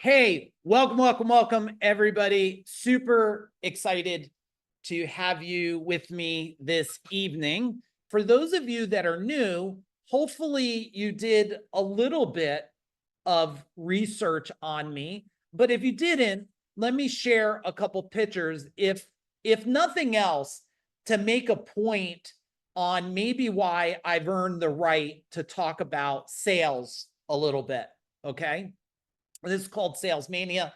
Hey, welcome, everybody. Super excited to have you with me this evening. For those of you that are new, hopefully you did a little bit of research on me. But if you didn't, let me share a couple pictures. If nothing else, to make a point on maybe why I've earned the right to talk about sales a little bit. Okay. This is called Sales Mania.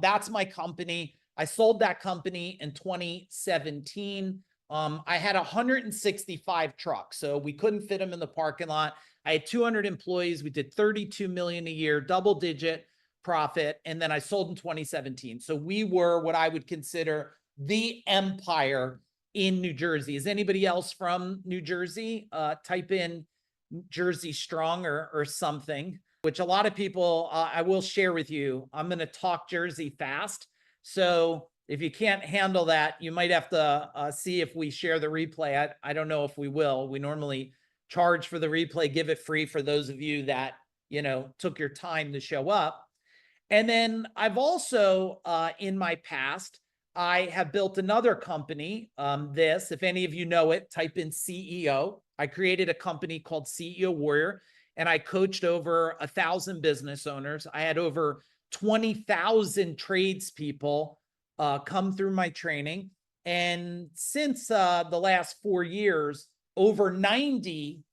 That's my company. I sold that company in 2017. I had 165 trucks, so we couldn't fit them in the parking lot. I had 200 employees. We did 32 million a year, double digit profit. And then I sold in 2017. So we were what I would consider the empire in New Jersey. Is anybody else from New Jersey? Type in Jersey Strong or something, which a lot of people, I will share with you. I'm going to talk Jersey fast. So if you can't handle that, you might have to see if we share the replay. I don't know if we will. We normally charge for the replay, give it free for those of you that, took your time to show up. And then I've also, in my past, I have built another company. If any of you know it, type in CEO. I created a company called CEO Warrior, and I coached over 1,000 business owners. I had over 20,000 tradespeople come through my training. And since the last 4 years, over 90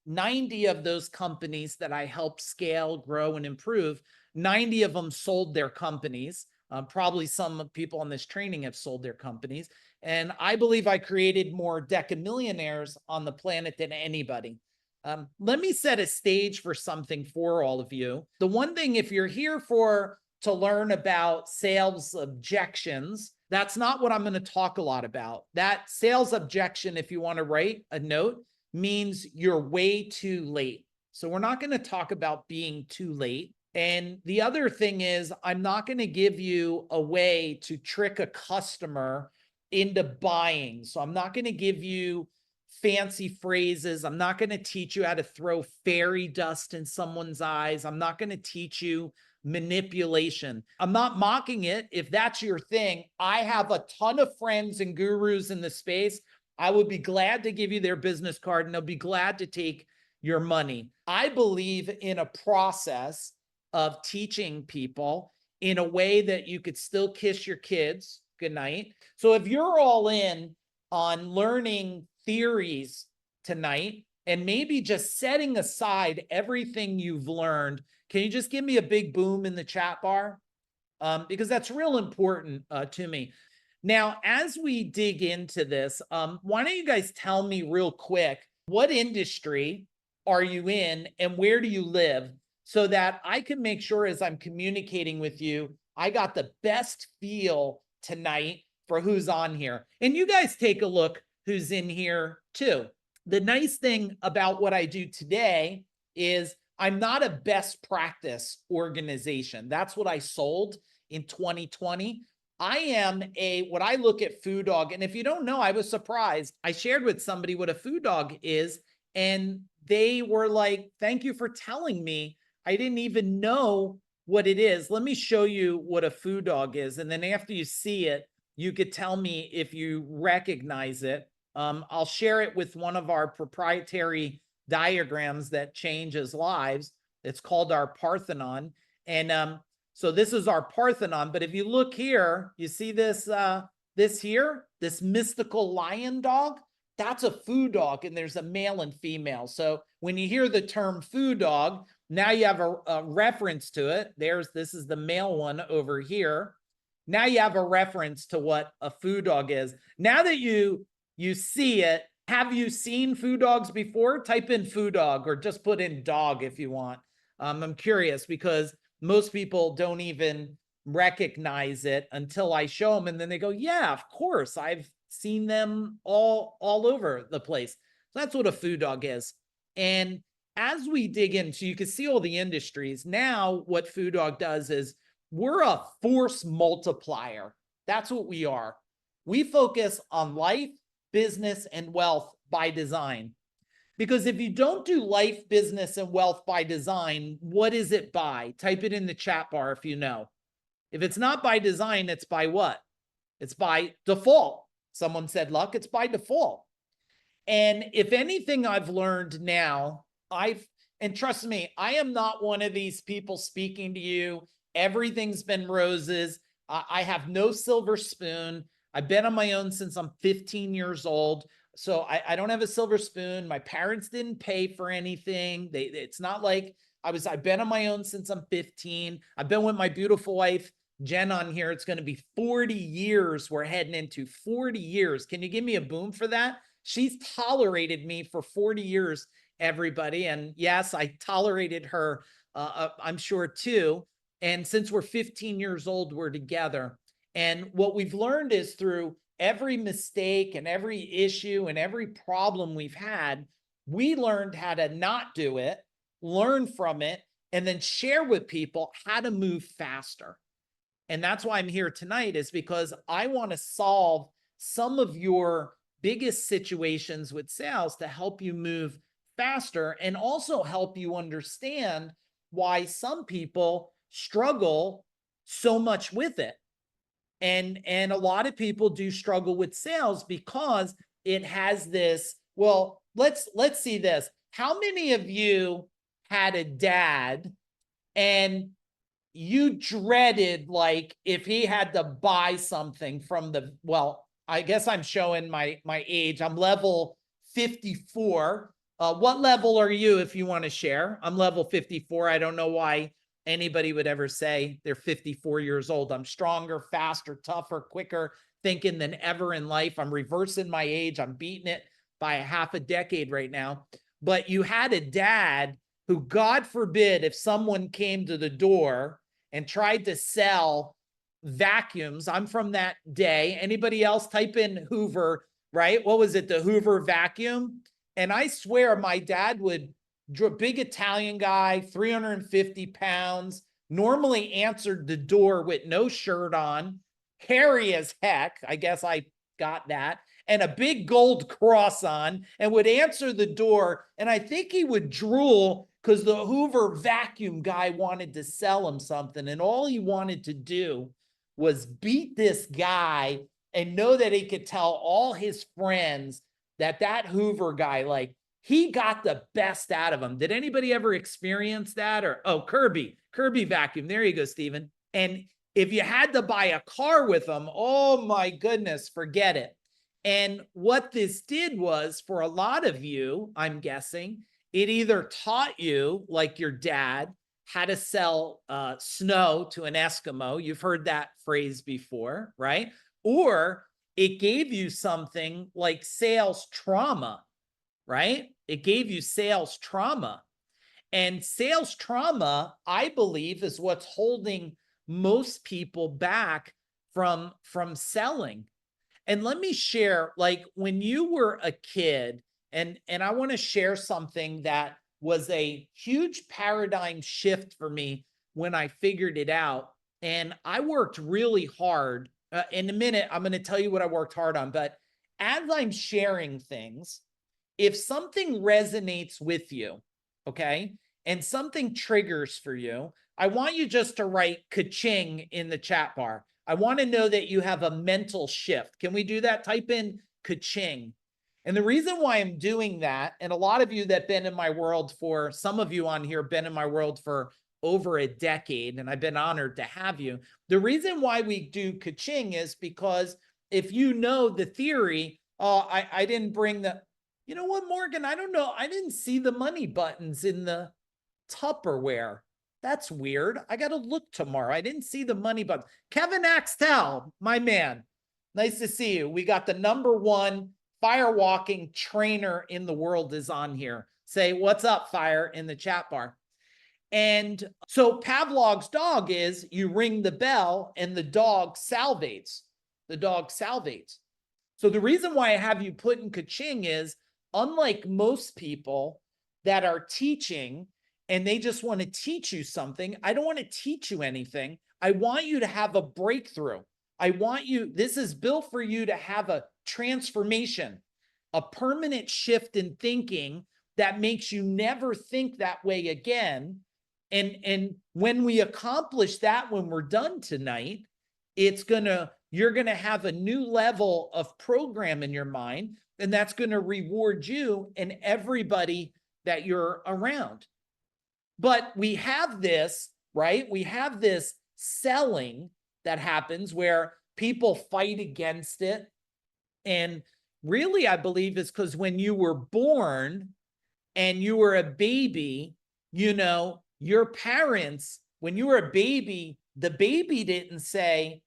of those companies that I helped scale, grow, and improve, 90 of them sold their companies. Probably some people on this training have sold their companies. And I believe I created more decamillionaires on the planet than anybody. Let me set a stage for something for all of you. The one thing, if you're here to learn about sales objections, that's not what I'm going to talk a lot about. That sales objection, if you want to write a note, means you're way too late. So we're not going to talk about being too late. And the other thing is, I'm not going to give you a way to trick a customer into buying. So I'm not going to give you fancy phrases. I'm not going to teach you how to throw fairy dust in someone's eyes. I'm not going to teach you manipulation. I'm not mocking it. If that's your thing, I have a ton of friends and gurus in the space. I would be glad to give you their business card, and they'll be glad to take your money. I believe in a process of teaching people in a way that you could still kiss your kids goodnight. So if you're all in on learning theories tonight and maybe just setting aside everything you've learned, can you just give me a big boom in the chat bar? Because that's real important to me. Now, as we dig into this, why don't you guys tell me real quick, what industry are you in and where do you live, so that I can make sure as I'm communicating with you, I got the best feel tonight for who's on here. And you guys take a look who's in here too. The nice thing about what I do today is I'm not a best practice organization. That's what I sold in 2020. I am what I look at Food Dog. And if you don't know, I was surprised. I shared with somebody what a Food Dog is, and they were like, thank you for telling me. I didn't even know what it is. Let me show you what a Food Dog is. And then after you see it, you could tell me if you recognize it. I'll share it with one of our proprietary diagrams that changes lives. It's called our Parthenon. And so this is our Parthenon. But if you look here, you see this this mystical lion dog? That's a food dog, and there's a male and female. So when you hear the term food dog, now you have a reference to it. This is the male one over here. Now you have a reference to what a food dog is. Now that you see it, have you seen food dogs before? Type in food dog or just put in dog if you want. I'm curious because most people don't even recognize it until I show them, and then they go, yeah, of course, I've seen them all over the place. So that's what a food dog is. And as we dig in, so you can see all the industries. Now what Food Dog does is we're a force multiplier. That's what we are. We focus on life, business, and wealth by design. Because if you don't do life, business, and wealth by design, what is it by? Type it in the chat bar if you know. If it's not by design, it's by what? It's by default. Someone said luck, it's by default. And if anything I've learned now, and trust me, I am not one of these people speaking to you. Everything's been roses. I have no silver spoon. I've been on my own since I'm 15 years old. So I don't have a silver spoon. My parents didn't pay for anything. It's not like I've been on my own since I'm 15. I've been with my beautiful wife, Jen, on here. It's going to be 40 years. We're heading into 40 years. Can you give me a boom for that? She's tolerated me for 40 years, everybody. And yes, I tolerated her, I'm sure too. And since we're 15 years old, we're together. And what we've learned is through every mistake and every issue and every problem we've had, we learned how to not do it, learn from it, and then share with people how to move faster. And that's why I'm here tonight, is because I want to solve some of your biggest situations with sales to help you move faster and also help you understand why some people struggle so much with it. And a lot of people do struggle with sales because it has this, well, let's see this. How many of you had a dad and you dreaded, like, if he had to buy something from the, well, I guess I'm showing my age. I'm level 54. What level are you, if you want to share? I'm level 54. I don't know why anybody would ever say they're 54 years old. I'm stronger, faster, tougher, quicker thinking than ever in life. I'm reversing my age. I'm beating it by a half a decade right now. But you had a dad who, God forbid, if someone came to the door and tried to sell vacuums. I'm from that day. Anybody else? Type in Hoover, right? What was it? The Hoover vacuum. And I swear my dad would, big Italian guy, 350 pounds, normally answered the door with no shirt on, hairy as heck. I guess I got that. And a big gold cross on, and would answer the door. And I think he would drool because the Hoover vacuum guy wanted to sell him something. And all he wanted to do was beat this guy and know that he could tell all his friends that Hoover guy, like, he got the best out of him. Did anybody ever experience that? Or, oh, Kirby vacuum. There you go, Steven. And if you had to buy a car with him, oh my goodness, forget it. And what this did was, for a lot of you, I'm guessing, it either taught you, like your dad, how to sell snow to an Eskimo. You've heard that phrase before, right? Or it gave you something like sales trauma, right? It gave you sales trauma. And sales trauma, I believe, is what's holding most people back from selling. And let me share, like, when you were a kid, and I want to share something that was a huge paradigm shift for me when I figured it out. And I worked really hard. In a minute, I'm going to tell you what I worked hard on. But as I'm sharing things, if something resonates with you, okay, and something triggers for you, I want you just to write ka-ching in the chat bar. I want to know that you have a mental shift. Can we do that? Type in ka-ching. And the reason why I'm doing that, and a lot of you that been in my world for, some of you on here been in my world for over a decade, and I've been honored to have you. The reason why we do ka-ching is because if you know the theory, I didn't bring the, you know what, Morgan, I don't know. I didn't see the money buttons in the Tupperware. That's weird. I got to look tomorrow. I didn't see the money buttons. Kevin Axtell, my man. Nice to see you. We got the #1 firewalking trainer in the world is on here. Say, what's up, fire, in the chat bar. And so Pavlov's dog is, you ring the bell and the dog salivates. The dog salivates. So the reason why I have you put in ka-ching is, unlike most people that are teaching and they just want to teach you something, I don't want to teach you anything. I want you to have a breakthrough. I want you, this is built for you to have a transformation, a permanent shift in thinking that makes you never think that way again. And when we accomplish that, when we're done tonight, you're gonna have a new level of program in your mind, and that's gonna reward you and everybody that you're around. But we have this, right? We have this selling that happens where people fight against it. And really, I believe it's because when you were born and you were a baby, your parents, when you were a baby, the baby didn't say,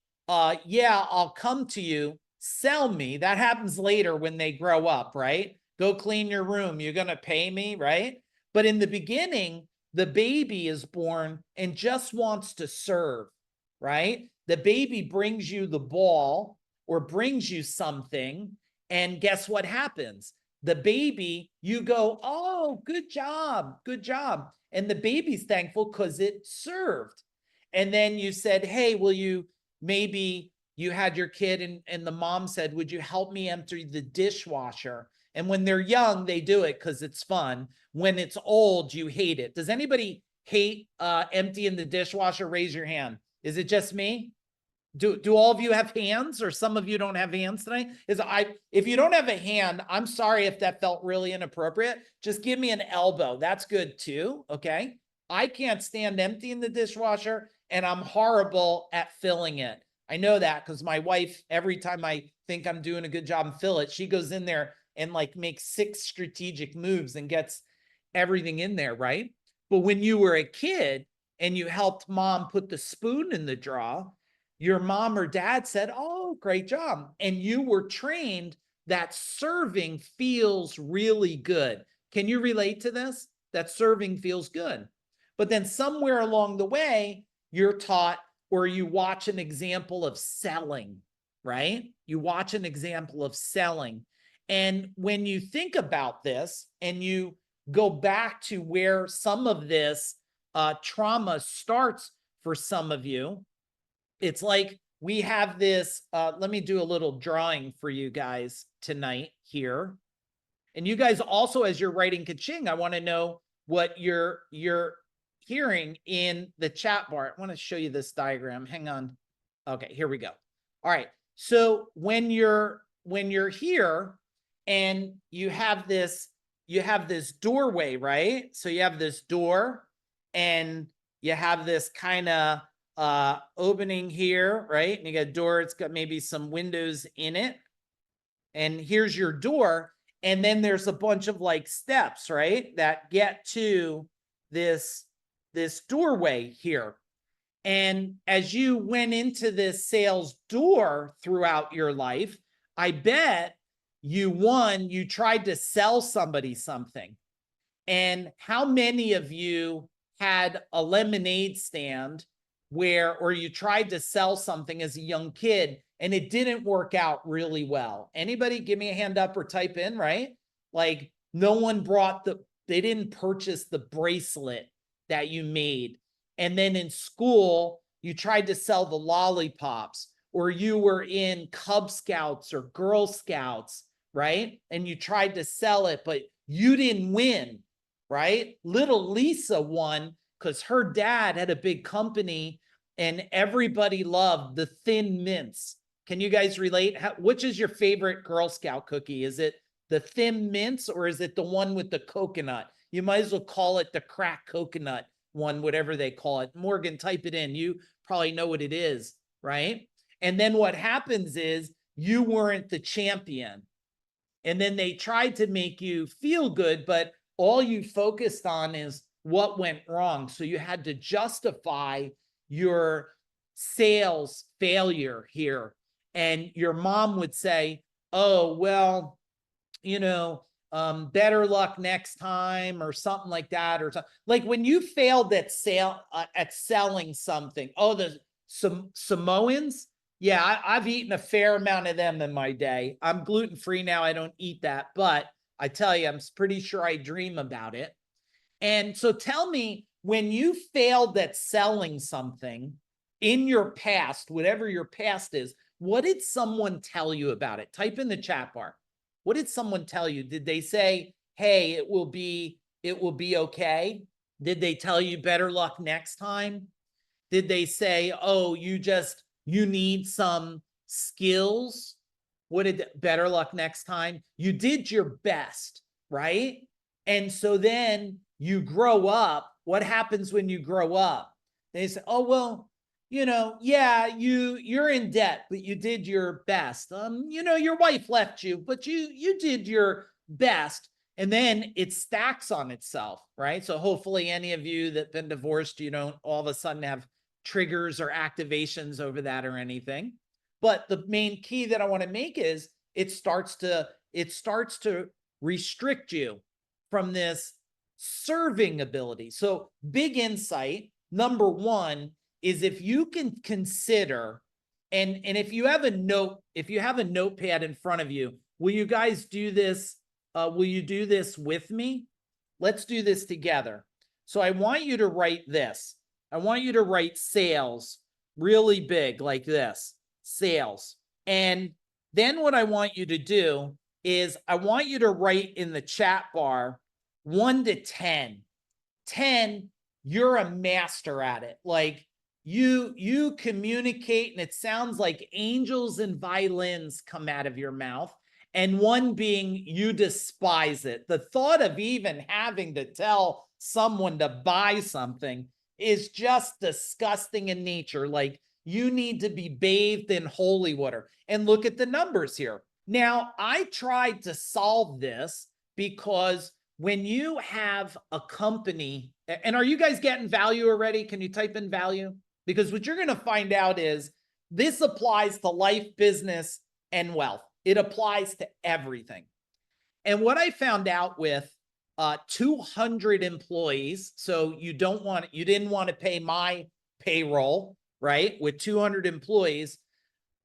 yeah, I'll come to you, sell me. That happens later when they grow up, right? Go clean your room. You're going to pay me, right? But in the beginning, the baby is born and just wants to serve, right? The baby brings you the ball or brings you something. And guess what happens? The baby, you go, oh, good job, good job. And the baby's thankful because it served. And then you said, hey, maybe you had your kid and the mom said, would you help me empty the dishwasher? And when they're young, they do it because it's fun. When it's old, you hate it. Does anybody hate emptying the dishwasher? Raise your hand. Is it just me? Do all of you have hands, or some of you don't have hands tonight? If you don't have a hand, I'm sorry if that felt really inappropriate. Just give me an elbow. That's good too. Okay. I can't stand emptying the dishwasher, and I'm horrible at filling it. I know that because my wife, every time I think I'm doing a good job and fill it, she goes in there and like makes 6 strategic moves and gets everything in there, right? But when you were a kid and you helped mom put the spoon in the drawer, your mom or dad said, oh, great job. And you were trained that serving feels really good. Can you relate to this? That serving feels good. But then somewhere along the way, you're taught, or you watch an example of selling, right? You watch an example of selling. And when you think about this and you go back to where some of this trauma starts for some of you, it's like we have this, let me do a little drawing for you guys tonight here. And you guys also, as you're writing Kaching, I want to know what you're hearing in the chat bar. I want to show you this diagram. Hang on. Okay, here we go. All right. So when you're here and you have this doorway, right? So you have this door and you have this kind of opening here, right? And you got a door, it's got maybe some windows in it. And here's your door. And then there's a bunch of like steps, right? That get to this doorway here. And as you went into this sales door throughout your life, I bet you tried to sell somebody something. And how many of you had a lemonade stand or you tried to sell something as a young kid and it didn't work out really well? Anybody give me a hand up or type in, right? Like no one they didn't purchase the bracelet that you made. And then in school, you tried to sell the lollipops, or you were in Cub Scouts or Girl Scouts, right? And you tried to sell it, but you didn't win, right? Little Lisa won because her dad had a big company and everybody loved the Thin Mints. Can you guys relate? Which is your favorite Girl Scout cookie? Is it the Thin Mints or is it the one with the coconut? You might as well call it the crack coconut one, whatever they call it. Morgan, type it in. You probably know what it is, right? And then what happens is you weren't the champion. And then they tried to make you feel good, but all you focused on is what went wrong. So you had to justify your sales failure here. And your mom would say, oh, well, better luck next time or something like that. Or something. Like when you failed at selling something, oh, the Samoans. Yeah, I've eaten a fair amount of them in my day. I'm gluten-free now. I don't eat that, but I tell you, I'm pretty sure I dream about it. And so tell me, when you failed at selling something in your past, whatever your past is, what did someone tell you about it? Type in the chat bar. What did someone tell you? Did they say, hey, it will be okay? Did they tell you better luck next time? Did they say, oh, you need some skills? What did better luck next time? You did your best, right? And so then you grow up. What happens when you grow up? They say, oh, well, yeah, you're in debt, but you did your best. Your wife left you, but you did your best. And then it stacks on itself, right? So hopefully any of you that been divorced, you don't all of a sudden have triggers or activations over that or anything. But the main key that I want to make is it starts to restrict you from this serving ability. So big insight, number one, is if you can consider, and if you have a notepad in front of you, will you guys do this? Will you do this with me? Let's do this together. So I want you to write this. I want you to write sales really big like this, sales. And then what I want you to do is I want you to write in the chat bar 1 to 10. 10, you're a master at it. Like you communicate and it sounds like angels and violins come out of your mouth. And 1 being you despise it. The thought of even having to tell someone to buy something is just disgusting in nature. Like you need to be bathed in holy water. And look at the numbers here. Now, I tried to solve this because when you have a company, and are you guys getting value already? Can you type in value? Because what you're going to find out is this applies to life, business, and wealth. It applies to everything. And what I found out with 200 employees, so you didn't want to pay my payroll, right? With 200 employees,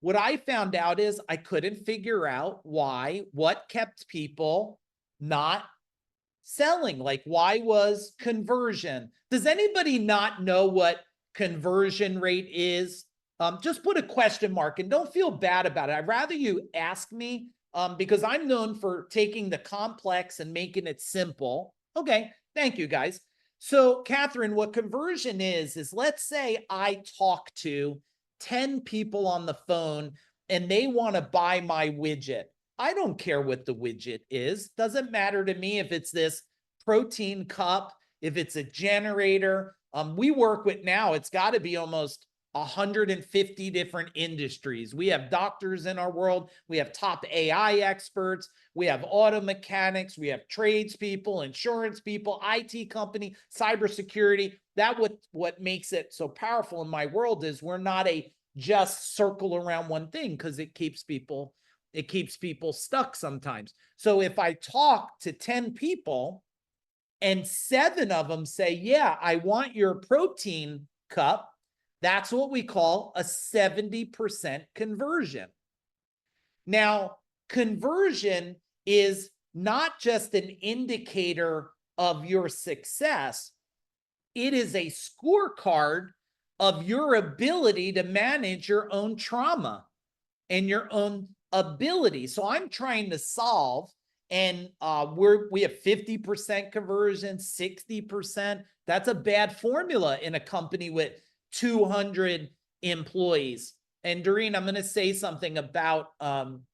what I found out is I couldn't figure out what kept people not selling. Like, why was conversion? Does anybody not know what conversion rate is? Just put a question mark and don't feel bad about it. I'd rather you ask me because I'm known for taking the complex and making it simple. Okay, thank you guys. So Catherine, what conversion is let's say I talk to 10 people on the phone and they want to buy my widget. I don't care what the widget is. Doesn't matter to me if it's this protein cup, if it's a generator. We work with now, it's got to be almost 150 different industries. We have doctors in our world. We have top AI experts. We have auto mechanics. We have tradespeople, insurance people, IT company, cybersecurity. What makes it so powerful in my world is we're not a just circle around one thing because it keeps people stuck sometimes. So if I talk to 10 people and 7 of them say, yeah, I want your protein cup, that's what we call a 70% conversion. Now, conversion is not just an indicator of your success. It is a scorecard of your ability to manage your own trauma and your own ability. So I'm trying to solve, and we have 50% conversion, 60%. That's a bad formula in a company with 200 employees. And Doreen, I'm going to say something about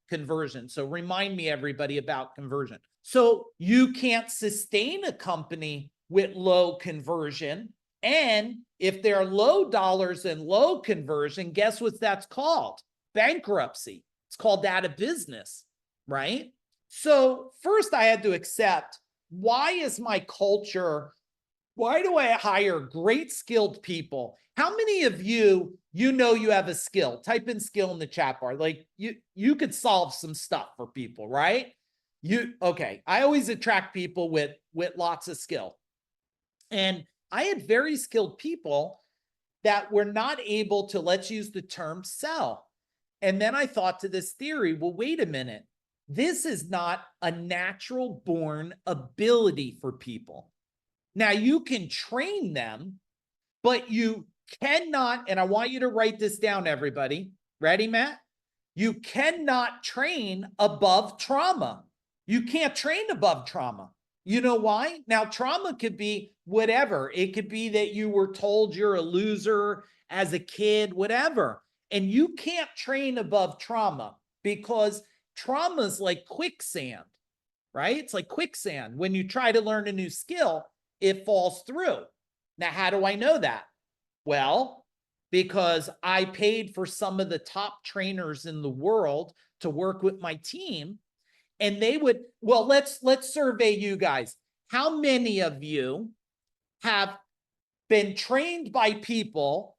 conversion. So remind me, everybody, about conversion. So you can't sustain a company with low conversion. And if there are low dollars and low conversion, guess what that's called? Bankruptcy. It's called out of business, right? So first I had to accept, why is my culture, why do I hire great skilled people? How many of you you have a skill? Type in skill in the chat bar. Like you could solve some stuff for people, right? Okay. I always attract people with lots of skill. And I had very skilled people that were not able to, let's use the term, sell. And then I thought to this theory, well, wait a minute. This is not a natural born ability for people. Now you can train them, but you cannot, and I want you to write this down, everybody. Ready, Matt? You cannot train above trauma. You can't train above trauma. You know why? Now, trauma could be whatever. It could be that you were told you're a loser as a kid, whatever. And you can't train above trauma because trauma is like quicksand, right? It's like quicksand. When you try to learn a new skill, it falls through. Now, how do I know that? Well, because I paid for some of the top trainers in the world to work with my team, and they would, well, let's survey you guys. How many of you have been trained by people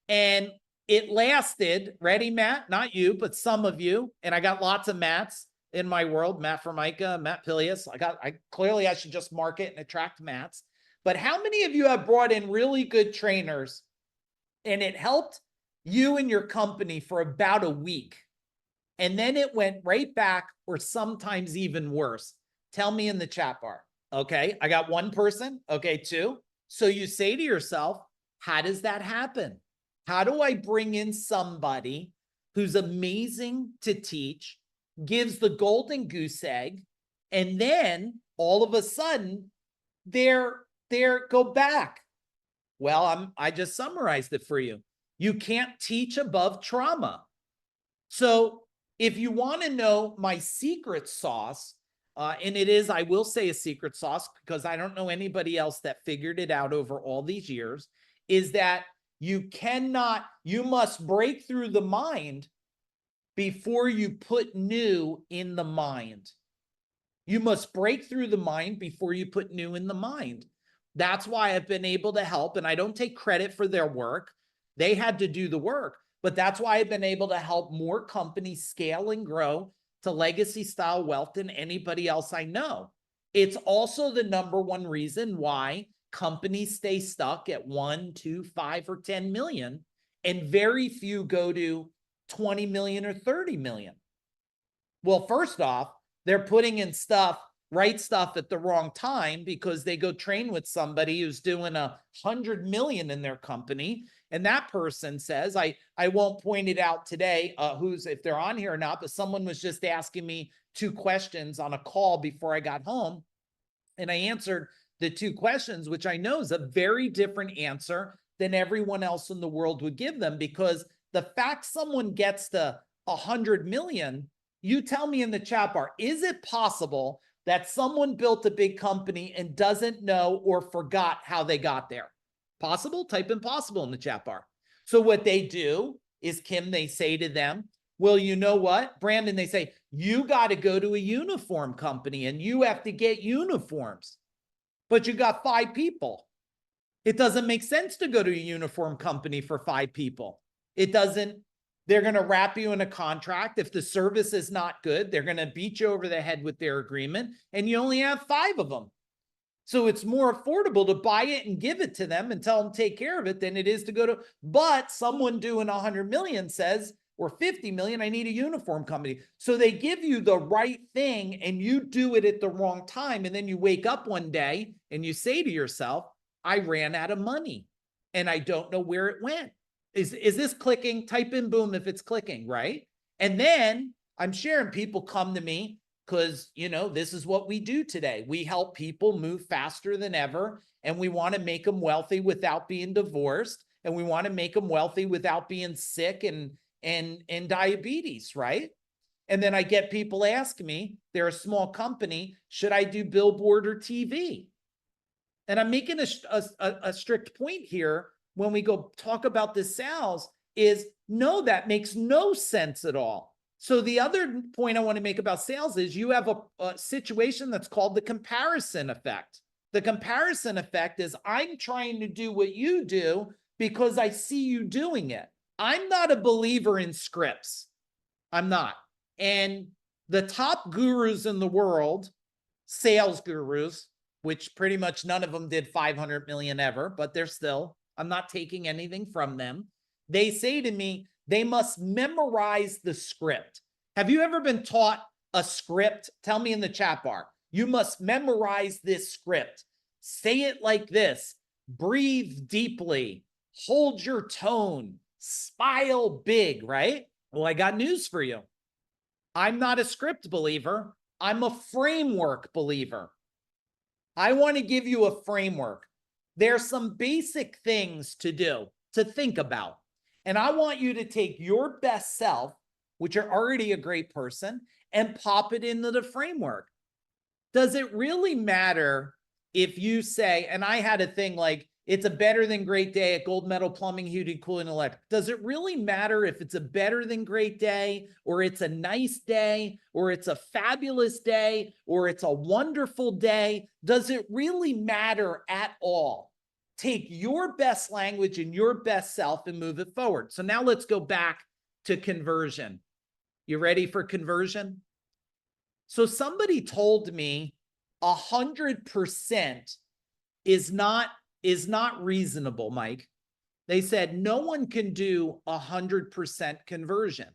and it lasted, ready, Matt? Not you, but some of you. And I got lots of Matts in my world, Matt Formica, Matt Pilius. I should just market and attract Matts. But how many of you have brought in really good trainers and it helped you and your company for about a week? And then it went right back, or sometimes even worse. Tell me in the chat bar. Okay, I got one person. Okay, two. So you say to yourself, how does that happen? How do I bring in somebody who's amazing to teach, gives the golden goose egg, and then all of a sudden they're go back? Well, I just summarized it for you. You can't teach above trauma. So if you want to know my secret sauce, and it is, I will say a secret sauce because I don't know anybody else that figured it out over all these years, is that you must break through the mind before you put new in the mind. You must break through the mind before you put new in the mind. That's why I've been able to help, and I don't take credit for their work. They had to do the work. But that's why I've been able to help more companies scale and grow to legacy style wealth than anybody else I know. It's also the number one reason why companies stay stuck at 1, 2, 5, or 10 million, and very few go to 20 million or 30 million. Well, first off, they're putting in right stuff at the wrong time because they go train with somebody who's doing 100 million in their company. And that person says, I won't point it out today, if they're on here or not, but someone was just asking me 2 questions on a call before I got home. And I answered the 2 questions, which I know is a very different answer than everyone else in the world would give them, because the fact someone gets to 100 million, you tell me in the chat bar, is it possible that someone built a big company and doesn't know or forgot how they got there? Possible? Type impossible in the chat bar. So what they do is, Kim, they say to them, well, you know what, Brandon, they say, you got to go to a uniform company and you have to get uniforms, but you got 5 people. It doesn't make sense to go to a uniform company for 5 people. It doesn't. They're going to wrap you in a contract. If the service is not good, they're going to beat you over the head with their agreement, and you only have 5 of them. So it's more affordable to buy it and give it to them and tell them take care of it than it is to go to, but someone doing 100 million says, or 50 million, I need a uniform company. So they give you the right thing and you do it at the wrong time. And then you wake up one day and you say to yourself, I ran out of money and I don't know where it went. Is this clicking? Type in boom if it's clicking, right? And then I'm sharing, people come to me because, this is what we do today. We help people move faster than ever, and we want to make them wealthy without being divorced, and we want to make them wealthy without being sick and diabetes, right? And then I get people ask me, they're a small company, should I do billboard or TV? And I'm making a strict point here when we go talk about the sales is, no, that makes no sense at all. So the other point I want to make about sales is you have a situation that's called the comparison effect. The comparison effect is, I'm trying to do what you do because I see you doing it. I'm not a believer in scripts. I'm not. And the top gurus in the world, sales gurus, which pretty much none of them did 500 million ever, but I'm not taking anything from them. They say to me, they must memorize the script. Have you ever been taught a script? Tell me in the chat bar. You must memorize this script. Say it like this. Breathe deeply. Hold your tone. Smile big, right? Well, I got news for you. I'm not a script believer. I'm a framework believer. I want to give you a framework. There's some basic things to do, to think about. And I want you to take your best self, which are already a great person, and pop it into the framework. Does it really matter if you say, and I had a thing like, it's a better than great day at Gold Medal Plumbing, Heating, Cooling, Electric. Does it really matter if it's a better than great day, or it's a nice day, or it's a fabulous day, or it's a wonderful day? Does it really matter at all? Take your best language and your best self and move it forward. So now let's go back to conversion. You ready for conversion? So somebody told me 100% is not reasonable, Mike. They said no one can do 100% conversion.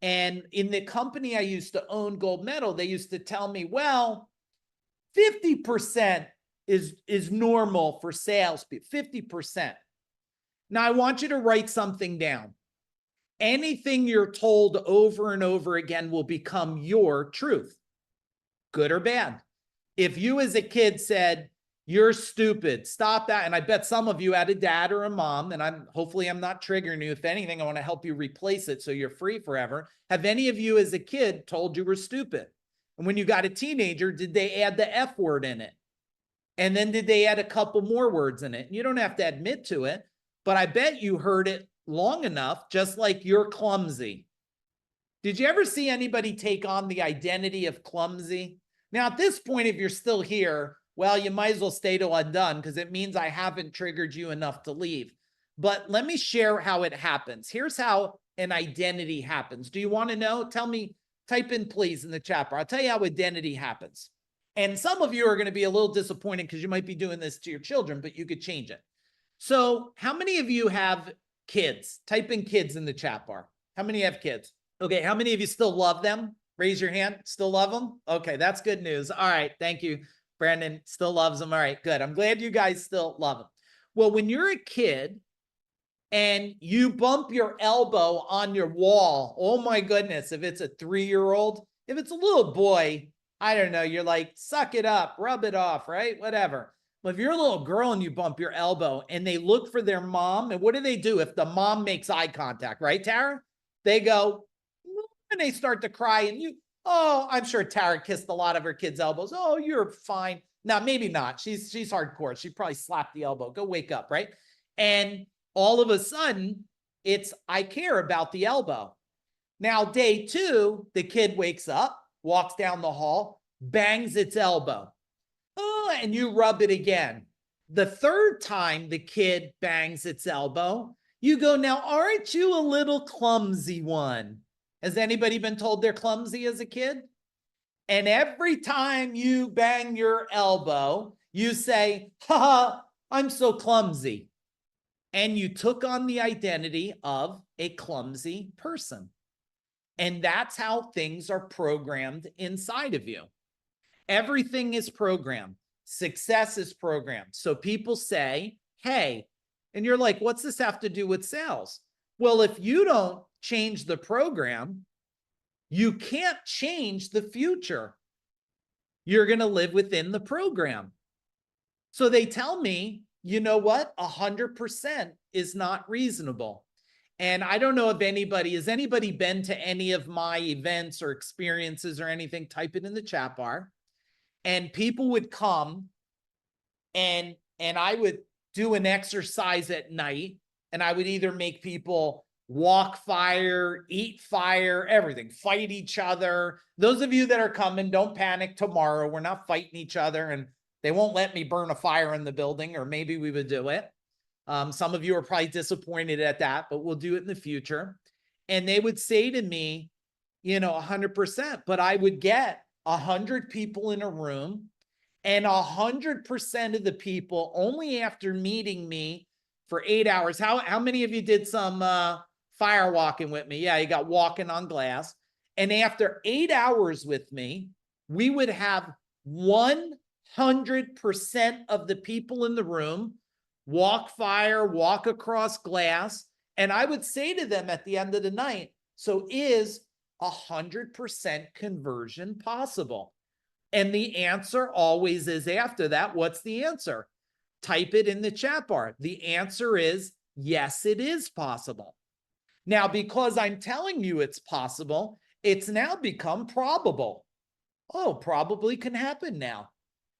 And in the company I used to own, Gold Medal, they used to tell me, well, 50% is normal for sales, 50%. Now I want you to write something down. Anything you're told over and over again will become your truth, good or bad. If you as a kid said, you're stupid, stop that. And I bet some of you had a dad or a mom, and hopefully I'm not triggering you. If anything, I want to help you replace it so you're free forever. Have any of you as a kid told you were stupid? And when you got a teenager, did they add the F word in it? And then did they add a couple more words in it? And you don't have to admit to it, but I bet you heard it long enough, just like you're clumsy. Did you ever see anybody take on the identity of clumsy? Now, at this point, if you're still here, well, you might as well stay till I'm done, because it means I haven't triggered you enough to leave. But let me share how it happens. Here's how an identity happens. Do you want to know? Tell me, type in please in the chat bar. I'll tell you how identity happens. And some of you are going to be a little disappointed because you might be doing this to your children, but you could change it. So how many of you have kids? Type in kids in the chat bar. How many have kids? Okay, how many of you still love them? Raise your hand. Still love them? Okay, that's good news. All right, thank you. Brandon still loves them. All right, good. I'm glad you guys still love them. Well, when you're a kid and you bump your elbow on your wall, oh my goodness, if it's a 3-year-old, if it's a little boy, I don't know, you're like, suck it up, rub it off, right? Whatever. But if you're a little girl and you bump your elbow and they look for their mom, and what do if the mom makes eye contact, right, Tara? They go, and they start to cry, and oh, I'm sure Tara kissed a lot of her kids' elbows. Oh, you're fine. Now, maybe not. She's hardcore. She probably slapped the elbow. Go wake up, right? And all of a sudden, I care about the elbow. Now, day 2, the kid wakes up, walks down the hall, bangs its elbow. Oh, and you rub it again. The 3rd time the kid bangs its elbow, you go, now, aren't you a little clumsy one? Has anybody been told they're clumsy as a kid? And every time you bang your elbow, you say, haha, I'm so clumsy. And you took on the identity of a clumsy person. And that's how things are programmed inside of you. Everything is programmed. Success is programmed. So people say, hey, and you're like, what's this have to do with sales? Well, if you don't change the program, you can't change the future. You're going to live within the program. So they tell me, you know what? 100% is not reasonable. And I don't know if has anybody been to any of my events or experiences or anything? Type it in the chat bar. And people would come and I would do an exercise at night, and I would either make people walk fire, eat fire, everything, fight each other. Those of you that are coming, don't panic tomorrow. We're not fighting each other, and they won't let me burn a fire in the building, or maybe we would do it. Some of you are probably disappointed at that, but we'll do it in the future. And they would say to me, 100%, but I would get 100 people in a room, and 100% of the people, only after meeting me for 8 hours. How many of you did some fire walking with me? Yeah, you got walking on glass. And after 8 hours with me, we would have 100% of the people in the room walk fire, walk across glass. And I would say to them at the end of the night, so is 100% conversion possible? And the answer always is after that. What's the answer? Type it in the chat bar. The answer is yes, it is possible. Now, because I'm telling you it's possible, it's now become probable. Oh, probably can happen now.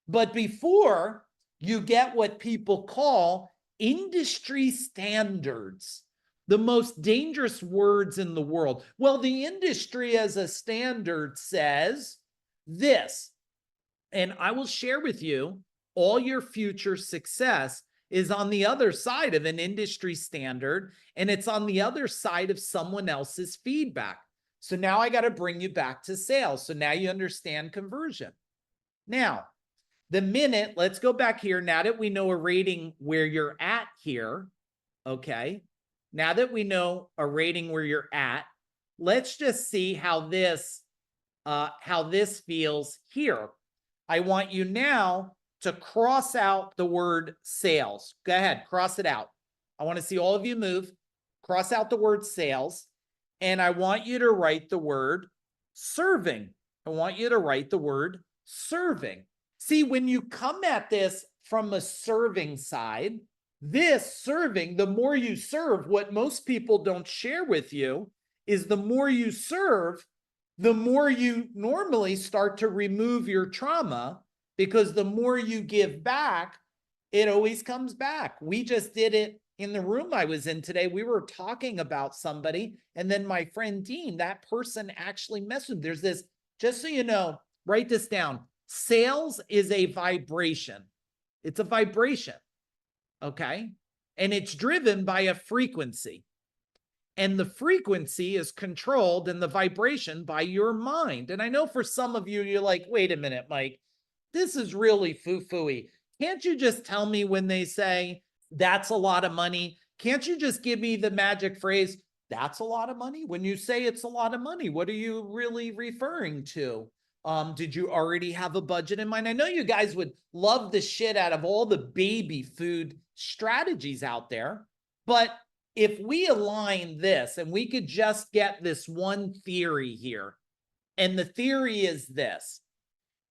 But before, you get what people call industry standards, the most dangerous words in the world. Well, the industry as a standard says this, and I will share with you all your future success is on the other side of an industry standard, and it's on the other side of someone else's feedback. So now I got to bring you back to sales. So now you understand conversion. Now, the minute, let's go back here. Now that we know a rating where you're at here, okay? Now that we know a rating where you're at, let's just see how this feels here. I want you now to cross out the word sales. Go ahead, cross it out. I want to see all of you move. Cross out the word sales. And I want you to write the word serving. I want you to write the word serving. See, when you come at this from a serving side, this serving, the more you serve, what most people don't share with you is the more you serve, the more you normally start to remove your trauma, because the more you give back, it always comes back. We just did it in the room I was in today. We were talking about somebody, and then my friend Dean, that person actually messaged. There's this, just so you know, write this down. Sales is a vibration. It's a vibration, okay? And it's driven by a frequency. And the frequency is controlled and the vibration by your mind. And I know for some of you, you're like, wait a minute, Mike, this is really foo-fooey. Can't you just tell me when they say, that's a lot of money? Can't you just give me the magic phrase, that's a lot of money? When you say it's a lot of money, what are you really referring to? Did you already have a budget in mind? I know you guys would love the shit out of all the baby food strategies out there, but if we align this and we could just get this one theory here, and the theory is this: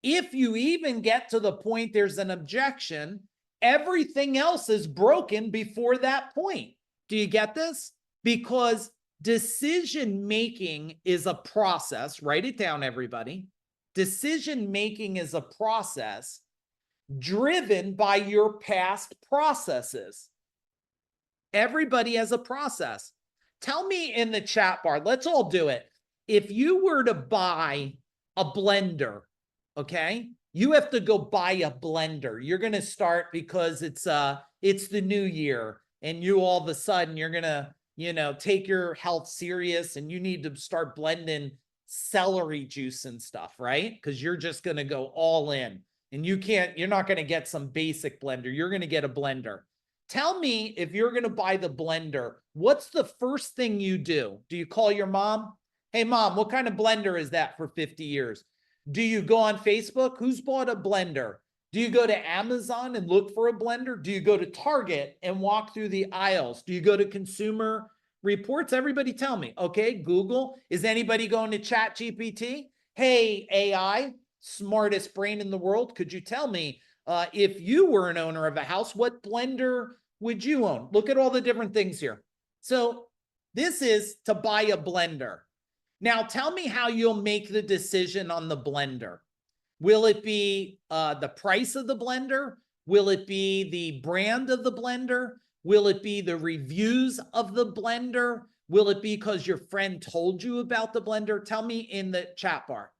if you even get to the point there's an objection, everything else is broken before that point. Do you get this? Because decision-making is a process. Write it down, everybody. Decision-making is a process driven by your past processes. Everybody has a process. Tell me in the chat bar, let's all do it. If you were to buy a blender, okay, you have to go buy a blender. You're going to start because it's the new year, and you all of a sudden you're going to, take your health serious, and you need to start blending celery juice and stuff, right? Because you're just going to go all in, and you're not going to get some basic blender. You're going to get a blender. Tell me, if you're going to buy the blender, what's the first thing you do? Do you call your mom? Hey, mom, what kind of blender is that for 50 years? Do you go on Facebook? Who's bought a blender? Do you go to Amazon and look for a blender? Do you go to Target and walk through the aisles? Do you go to Consumer Reports? Everybody tell me. Okay, Google. Is anybody going to ChatGPT? Hey, AI, smartest brain in the world, could you tell me if you were an owner of a house, what blender would you own? Look at all the different things here. So this is to buy a blender. Now tell me how you'll make the decision on the blender. Will it be the price of the blender? Will it be the brand of the blender? Will it be the reviews of the blender? Will it be because your friend told you about the blender? Tell me in the chat bar.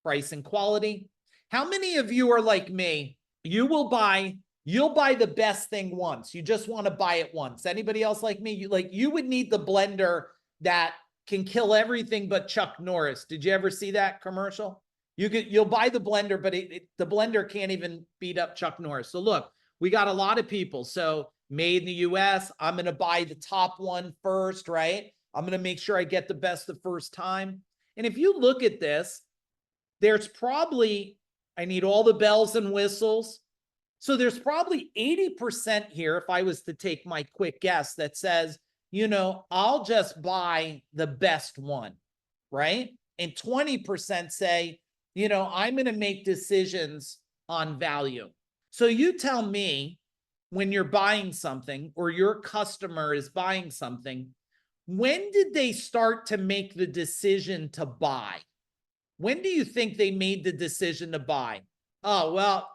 Price and quality. How many of you are like me? You'll buy the best thing once. You just want to buy it once. Anybody else like me? You would need the blender that can kill everything but Chuck Norris. Did you ever see that commercial? You'll buy the blender, but the blender can't even beat up Chuck Norris. So look, we got a lot of people. So made in the US, I'm going to buy the top one first, right? I'm going to make sure I get the best the first time. And if you look at this, there's probably, I need all the bells and whistles. So there's probably 80% here, if I was to take my quick guess, that says, I'll just buy the best one, right? And 20% say, I'm going to make decisions on value. So you tell me when you're buying something or your customer is buying something, when did they start to make the decision to buy? When do you think they made the decision to buy? Oh, well,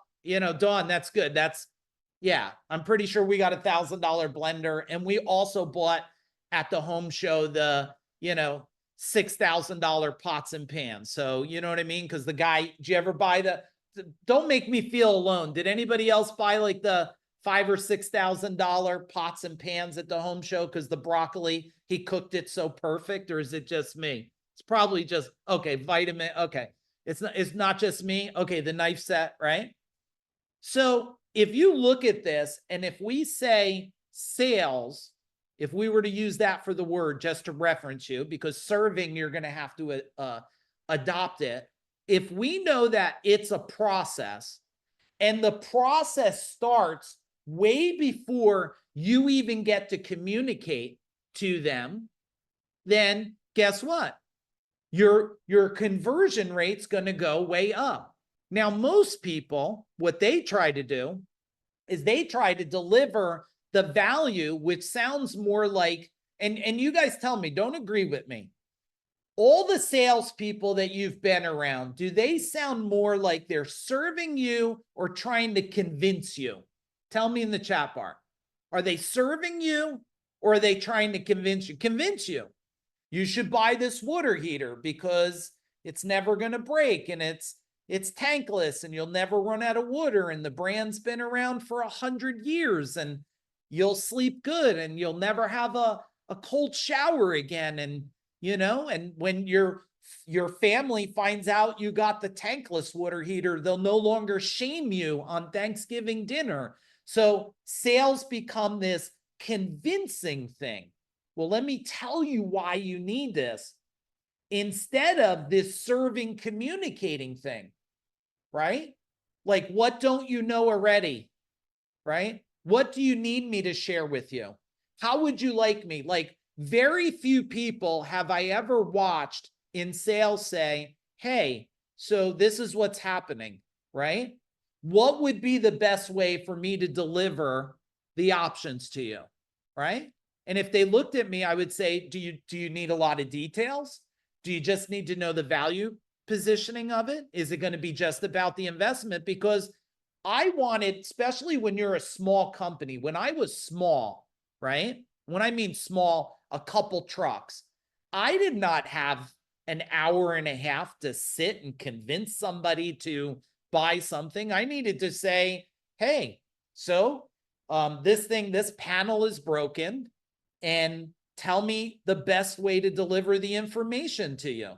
Dawn, that's good. Yeah, I'm pretty sure we got $1,000 blender. And we also bought at the home show the, $6,000 pots and pans. So, you know what I mean? Because the guy, did you ever buy don't make me feel alone. Did anybody else buy like the $5,000 or $6,000 pots and pans at the home show? Because the broccoli, he cooked it so perfect, or is it just me? It's probably just, okay, vitamin. Okay. It's not just me. Okay. The knife set, right? So if you look at this, and if we say sales, if we were to use that for the word, just to reference you, because serving, you're going to have to adopt it. If we know that it's a process, and the process starts way before you even get to communicate to them, then guess what? Your conversion rate's going to go way up. Now, most people, what they try to do is they try to deliver the value, which sounds more like, and you guys tell me, don't agree with me. All the salespeople that you've been around, do they sound more like they're serving you or trying to convince you? Tell me in the chat bar. Are they serving you or are they trying to convince you? Convince you. You should buy this water heater because it's never going to break and it's tankless and you'll never run out of water and the brand's been around for 100 years and you'll sleep good and you'll never have a cold shower again. And and when your family finds out you got the tankless water heater, they'll no longer shame you on Thanksgiving dinner. So sales become this convincing thing. Well, let me tell you why you need this instead of this serving, communicating thing, right? Like, what don't you know already, right? What do you need me to share with you? How would you like me? Like, very few people have I ever watched in sales say, hey, so this is what's happening, right? What would be the best way for me to deliver the options to you, right? And if they looked at me, I would say, do you need a lot of details? Do you just need to know the value positioning of it? Is it going to be just about the investment? Because I wanted, especially when you're a small company, when I was small, right? When I mean small, a couple trucks, I did not have an hour and a half to sit and convince somebody to buy something. I needed to say, hey, so this panel is broken, and tell me the best way to deliver the information to you,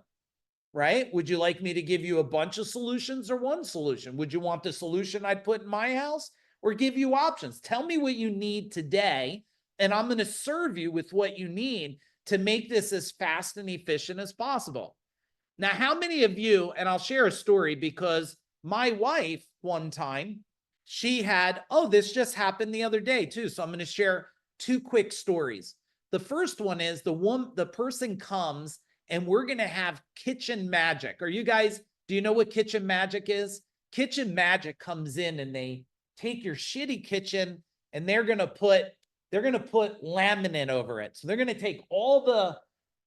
right? Would you like me to give you a bunch of solutions or one solution? Would you want the solution I'd put in my house or give you options? Tell me what you need today, and I'm going to serve you with what you need to make this as fast and efficient as possible. Now, how many of you, and I'll share a story because my wife one time, she had, this just happened the other day too. So I'm going to share two quick stories. The first one is the person comes and we're going to have kitchen magic. Do you know what kitchen magic is? Kitchen magic comes in and they take your shitty kitchen and they're going to put laminate over it. So they're going to take all the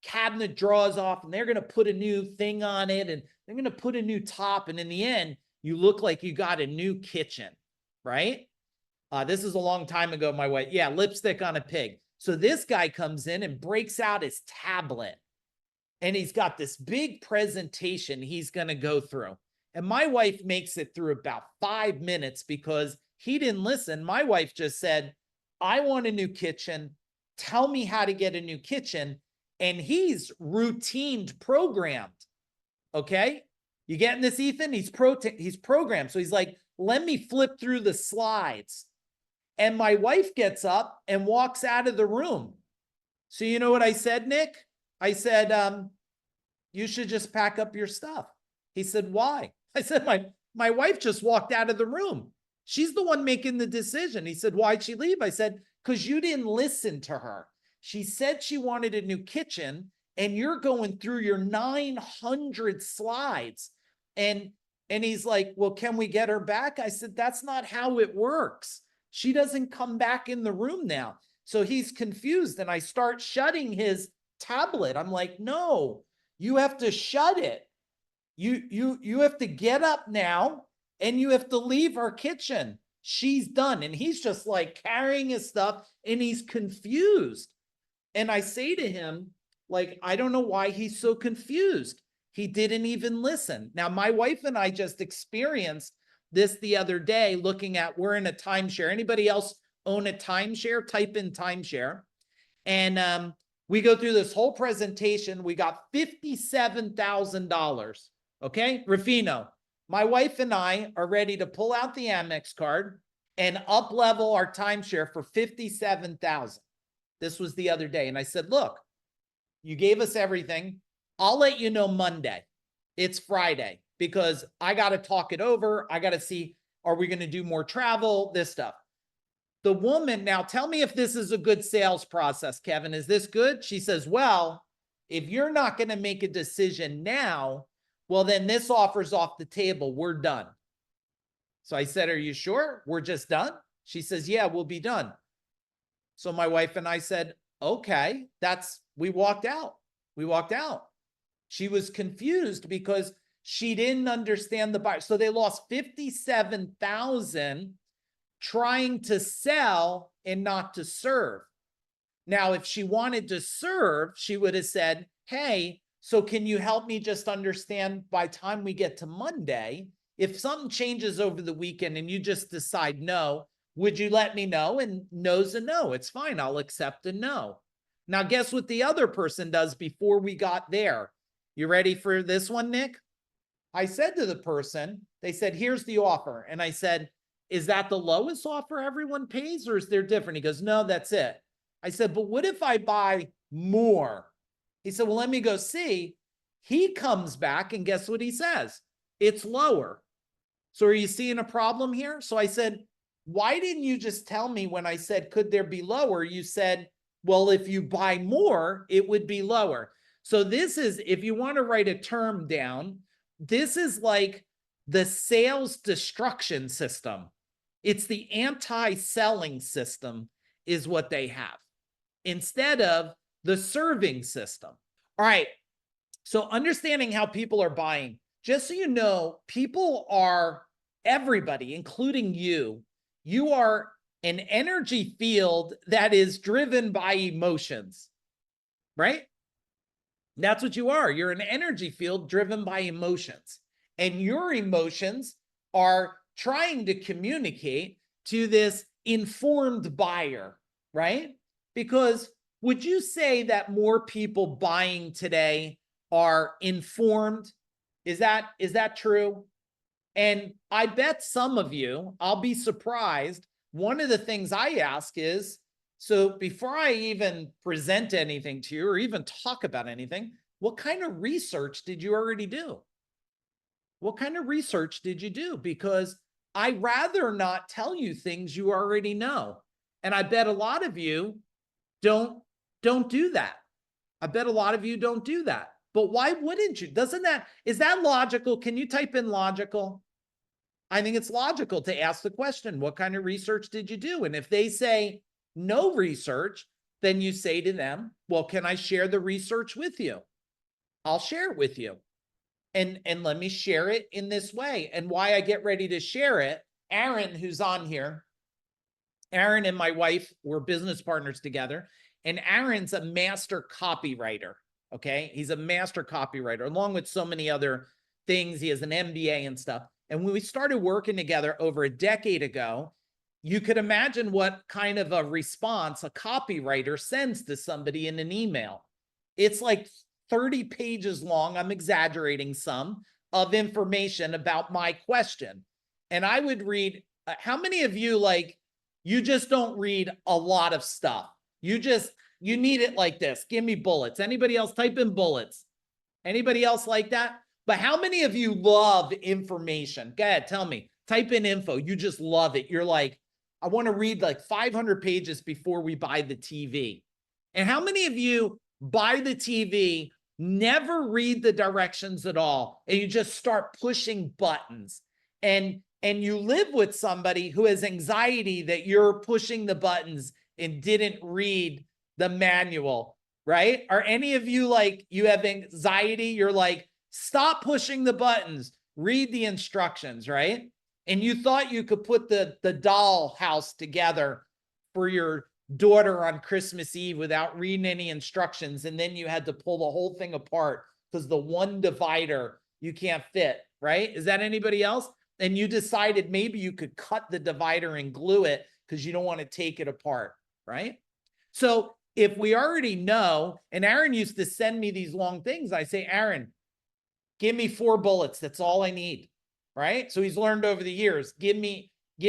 cabinet drawers off and they're going to put a new thing on it and they're going to put a new top. And in the end, you look like you got a new kitchen, right? This is a long time ago, my wife. Yeah, lipstick on a pig. So this guy comes in and breaks out his tablet and he's got this big presentation he's going to go through. And my wife makes it through about 5 minutes because he didn't listen. My wife just said, I want a new kitchen. Tell me how to get a new kitchen. And he's routined programmed. Okay. You getting this, Ethan? He's programmed. So he's like, let me flip through the slides. And my wife gets up and walks out of the room. So you know what I said, Nick? I said, you should just pack up your stuff. He said, why? I said, my wife just walked out of the room. She's the one making the decision. He said, why'd she leave? I said, because you didn't listen to her. She said she wanted a new kitchen and you're going through your 900 slides. And he's like, well, can we get her back? I said, that's not how it works. She doesn't come back in the room now. So he's confused, and I start shutting his tablet. I'm like, no, you have to shut it. You have to get up now, and you have to leave our kitchen. She's done. And he's just like carrying his stuff, and he's confused. And I say to him, like, I don't know why he's so confused. He didn't even listen. Now, my wife and I just experienced this the other day, looking at, we're in a timeshare. Anybody else own a timeshare? Type in timeshare. And we go through this whole presentation. We got $57,000. Okay, Rufino, my wife and I are ready to pull out the Amex card and up level our timeshare for $57,000. This was the other day. And I said, look, you gave us everything. I'll let you know Monday. It's Friday, because I got to talk it over. I got to see, are we going to do more travel? This stuff. The woman, now tell me if this is a good sales process, Kevin. Is this good? She says, well, if you're not going to make a decision now, well, then this offer's off the table. We're done. So I said, are you sure? We're just done? She says, yeah, we'll be done. So my wife and I said, okay, we walked out. We walked out. She was confused because she didn't understand the buyer. So they lost $57,000 trying to sell and not to serve. Now, if she wanted to serve, she would have said, hey, so can you help me just understand by the time we get to Monday, if something changes over the weekend and you just decide no, would you let me know? And no's a no. It's fine. I'll accept a no. Now, guess what the other person does before we got there? You ready for this one, Nick? I said to the person, they said, here's the offer. And I said, is that the lowest offer everyone pays, or is there different? He goes, no, that's it. I said, but what if I buy more? He said, well, let me go see. He comes back, and guess what he says? It's lower. So are you seeing a problem here? So I said, why didn't you just tell me when I said, could there be lower? You said, well, if you buy more, it would be lower. So this is, if you want to write a term down, this is like the sales destruction system. It's the anti-selling system is what they have instead of the serving system. All right. So understanding how people are buying, just so you know, people are, everybody, including you are an energy field that is driven by emotions, right? That's what you are. You're an energy field driven by emotions. And your emotions are trying to communicate to this informed buyer, right? Because would you say that more people buying today are informed? Is that true? And I bet some of you, I'll be surprised, one of the things I ask is, so before I even present anything to you or even talk about anything, what kind of research did you already do? What kind of research did you do? Because I'd rather not tell you things you already know. And I bet a lot of you don't do that. I bet a lot of you don't do that. But why wouldn't you? Is that logical? Can you type in logical? I think it's logical to ask the question, what kind of research did you do? And if they say no research, then you say to them, well, can I share the research with you? I'll share it with you. And let me share it in this way. And why I get ready to share it, Aaron, who's on here, Aaron and my wife were business partners together. And Aaron's a master copywriter. Okay. He's a master copywriter, along with so many other things. He has an MBA and stuff. And when we started working together over a decade ago, you could imagine what kind of a response a copywriter sends to somebody in an email. It's like 30 pages long, I'm exaggerating some, of information about my question. And I would read, how many of you, like, you just don't read a lot of stuff? You need it like this. Give me bullets. Anybody else? Type in bullets. Anybody else like that? But how many of you love information? Go ahead, tell me. Type in info. You just love it. You're like, I want to read like 500 pages before we buy the TV. And how many of you buy the TV, never read the directions at all, and you just start pushing buttons, and you live with somebody who has anxiety that you're pushing the buttons and didn't read the manual, right? Are any of you like, you have anxiety? You're like, stop pushing the buttons, read the instructions, right? And you thought you could put the doll house together for your daughter on Christmas Eve without reading any instructions. And then you had to pull the whole thing apart because the one divider you can't fit, right? Is that anybody else? And you decided maybe you could cut the divider and glue it because you don't want to take it apart, right? So if we already know, and Aaron used to send me these long things, I say, Aaron, give me 4 bullets. That's all I need, right? So he's learned over the years, give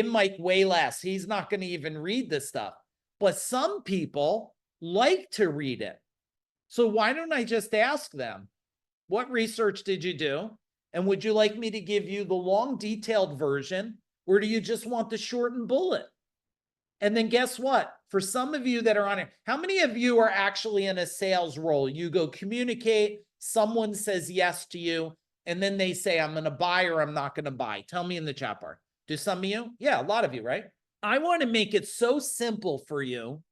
Mike way less. He's not going to even read this stuff. But some people like to read it. So why don't I just ask them, what research did you do? And would you like me to give you the long detailed version, or do you just want the shortened bullet? And then guess what? For some of you that are on it, how many of you are actually in a sales role? You go communicate, someone says yes to you, and then they say, I'm going to buy or I'm not going to buy. Tell me in the chat bar. Do some of you? Yeah, a lot of you, right? I want to make it so simple for you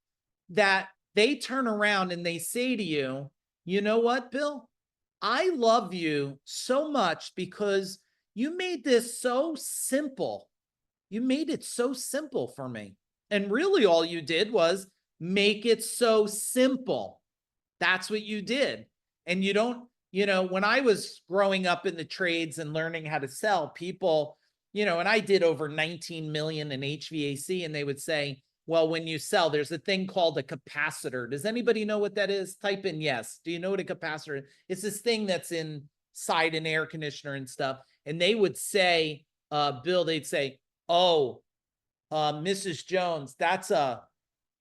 that they turn around and they say to you, you know what, Bill? I love you so much because you made this so simple. You made it so simple for me. And really all you did was make it so simple. That's what you did. And you don't, when I was growing up in the trades and learning how to sell, people, and I did over 19 million in HVAC, and they would say, well, when you sell, there's a thing called a capacitor. Does anybody know what that is? Type in yes. Do you know what a capacitor is? It's this thing that's inside an air conditioner and stuff. And they would say, Bill, they'd say, oh, Mrs. Jones, that's a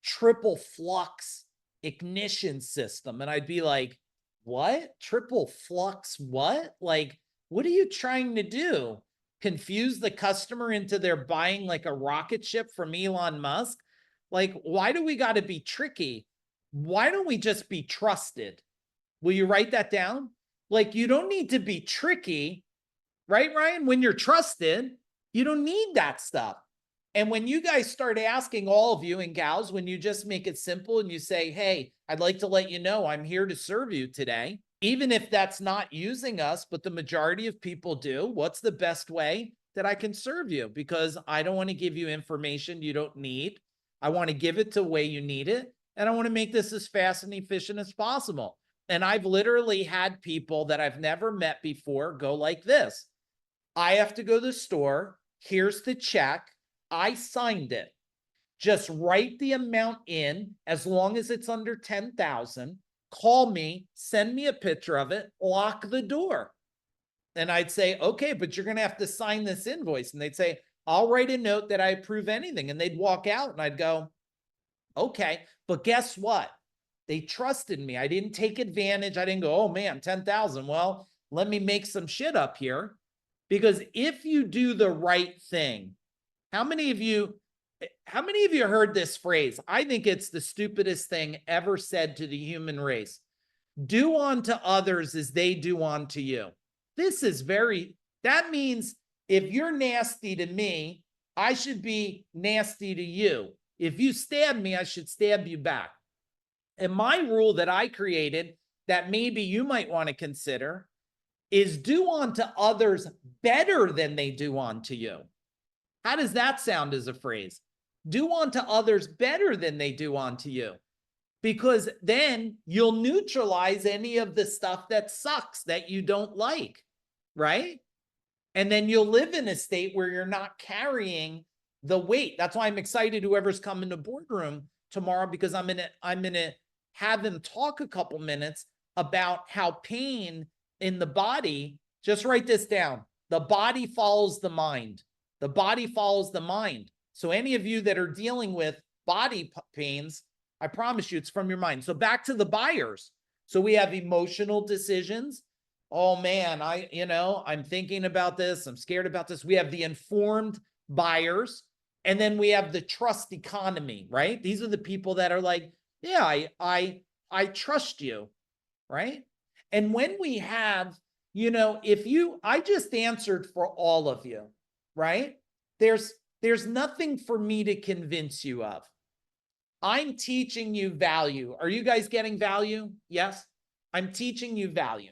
triple flux ignition system. And I'd be like, what? Triple flux what? Like, what are you trying to do? Confuse the customer into they're buying like a rocket ship from Elon Musk? Like, why do we got to be tricky? Why don't we just be trusted? Will you write that down? Like, you don't need to be tricky, right, Ryan? When you're trusted, you don't need that stuff. And when you guys start asking, all of you and gals, when you just make it simple and you say, hey, I'd like to let you know I'm here to serve you today, even if that's not using us, but the majority of people do, what's the best way that I can serve you? Because I don't want to give you information you don't need. I want to give it to the way you need it. And I want to make this as fast and efficient as possible. And I've literally had people that I've never met before go like this. I have to go to the store. Here's the check. I signed it. Just write the amount in as long as it's under 10,000. Call me, send me a picture of it, lock the door. And I'd say, okay, but you're going to have to sign this invoice. And they'd say, I'll write a note that I approve anything. And they'd walk out and I'd go, okay, but guess what? They trusted me. I didn't take advantage. I didn't go, oh man, 10,000. Well, let me make some shit up here. Because if you do the right thing, how many of you heard this phrase? I think it's the stupidest thing ever said to the human race. Do unto others as they do unto you. That means if you're nasty to me, I should be nasty to you. If you stab me, I should stab you back. And my rule that I created that maybe you might want to consider is do unto others better than they do unto you. How does that sound as a phrase? Do unto others better than they do unto you. Because then you'll neutralize any of the stuff that sucks that you don't like, right? And then you'll live in a state where you're not carrying the weight. That's why I'm excited whoever's coming to boardroom tomorrow, because I'm gonna have them talk a couple minutes about how pain in the body, just write this down. The body follows the mind. The body follows the mind. So any of you that are dealing with body pains, I promise you it's from your mind. So back to the buyers. So we have emotional decisions. Oh man, I'm thinking about this. I'm scared about this. We have the informed buyers. And then we have the trust economy, right? These are the people that are like, yeah, I trust you, right? And when we have, I just answered for all of you, right? There's nothing for me to convince you of. I'm teaching you value. Are you guys getting value? Yes. I'm teaching you value.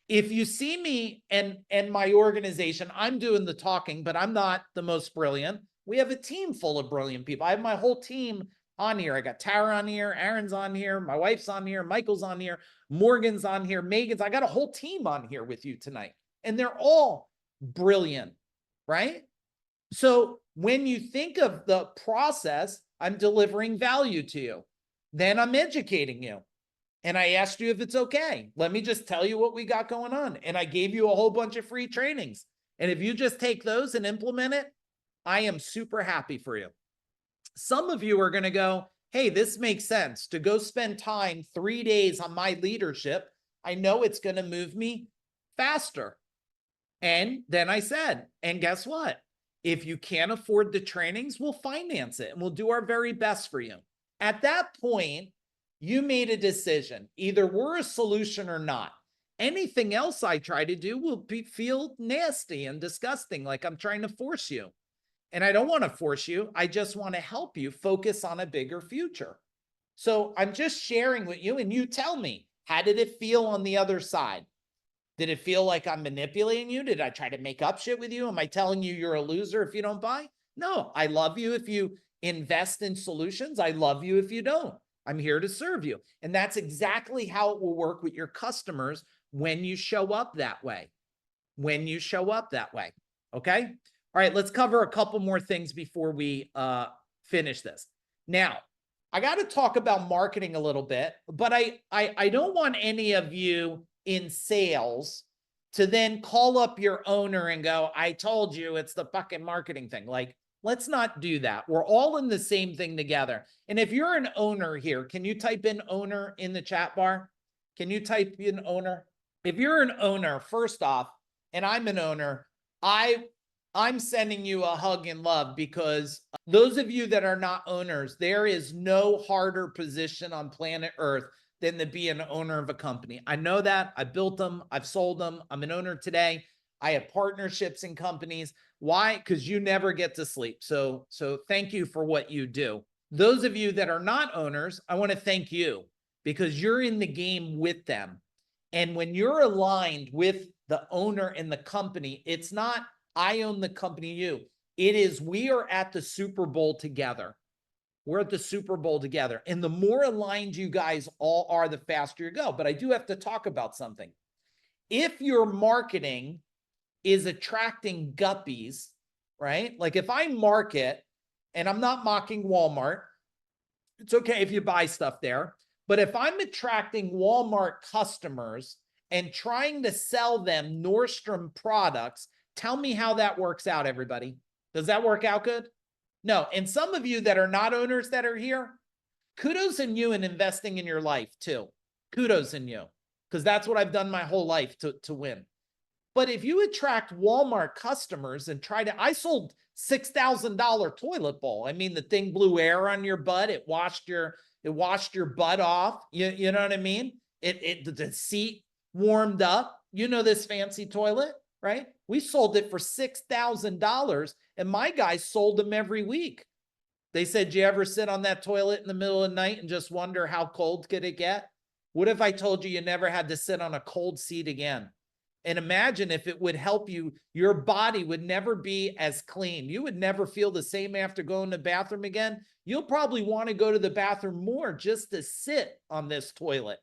If you see me and my organization, I'm doing the talking, but I'm not the most brilliant. We have a team full of brilliant people. I have my whole team on here. I got Tara on here, Aaron's on here, my wife's on here, Michael's on here, Morgan's on here, Megan's. I got a whole team on here with you tonight, and they're all brilliant, right? So when you think of the process, I'm delivering value to you. Then I'm educating you. And I asked you if it's okay. Let me just tell you what we got going on. And I gave you a whole bunch of free trainings. And if you just take those and implement it, I am super happy for you. Some of you are going to go, hey, this makes sense to go spend time 3 days on my leadership. I know it's going to move me faster. And then I said, and guess what? If you can't afford the trainings, we'll finance it and we'll do our very best for you. At that point, you made a decision. Either we're a solution or not. Anything else I try to do will feel nasty and disgusting, like I'm trying to force you. And I don't want to force you. I just want to help you focus on a bigger future. So I'm just sharing with you, and you tell me, how did it feel on the other side? Did it feel like I'm manipulating you? Did I try to make up shit with you? Am I telling you you're a loser if you don't buy? No, I love you if you invest in solutions. I love you if you don't. I'm here to serve you. And that's exactly how it will work with your customers when you show up that way. When you show up that way. Okay? All right, let's cover a couple more things before we finish this. Now, I got to talk about marketing a little bit, but I don't want any of you in sales to then call up your owner and go, I told you it's the fucking marketing thing. Like, let's not do that. We're all in the same thing together. And if you're an owner here, can you type in owner in the chat bar? Can you type in owner? If you're an owner, first off, and I'm an owner, I'm sending you a hug and love, because those of you that are not owners, there is no harder position on planet Earth than to be an owner of a company. I know that. I built them. I've sold them. I'm an owner today. I have partnerships in companies. Why? Because you never get to sleep. So thank you for what you do. Those of you that are not owners, I want to thank you, because you're in the game with them. And when you're aligned with the owner and the company, it's not I own the company, you. It is we are at the Super Bowl together. We're at the Super Bowl together. And the more aligned you guys all are, the faster you go. But I do have to talk about something. If your marketing is attracting guppies, right? Like if I market, and I'm not mocking Walmart, it's okay if you buy stuff there. But if I'm attracting Walmart customers and trying to sell them Nordstrom products, tell me how that works out, everybody. Does that work out good? No. And some of you that are not owners that are here, kudos in you in investing in your life too. Kudos in you, because that's what I've done my whole life to win. But if you attract Walmart customers and I sold $6,000 toilet bowl. I mean, the thing blew air on your butt. It washed your butt off. You know what I mean? The seat warmed up. You know this fancy toilet, right? We sold it for $6,000, and my guys sold them every week. They said, do you ever sit on that toilet in the middle of the night and just wonder how cold could it get? What if I told you you never had to sit on a cold seat again? And imagine if it would help you, your body would never be as clean. You would never feel the same after going to the bathroom again. You'll probably want to go to the bathroom more just to sit on this toilet.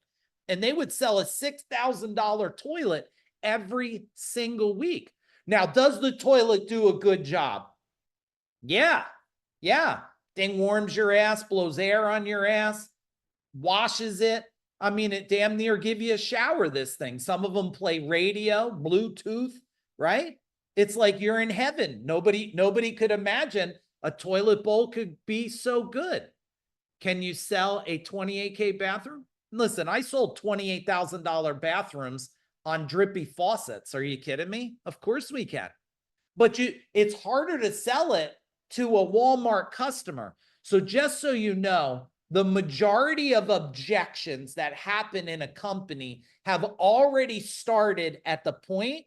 And they would sell a $6,000 toilet every single week. Now, does the toilet do a good job? Yeah. Thing warms your ass, blows air on your ass, washes it. I mean, it damn near give you a shower, this thing. Some of them play radio, Bluetooth, right? It's like you're in heaven. Nobody could imagine a toilet bowl could be so good. Can you sell a $28K bathroom? Listen, I sold $28,000 bathrooms on drippy faucets. Are you kidding me? Of course we can. But it's harder to sell it to a Walmart customer. So just so you know, the majority of objections that happen in a company have already started at the point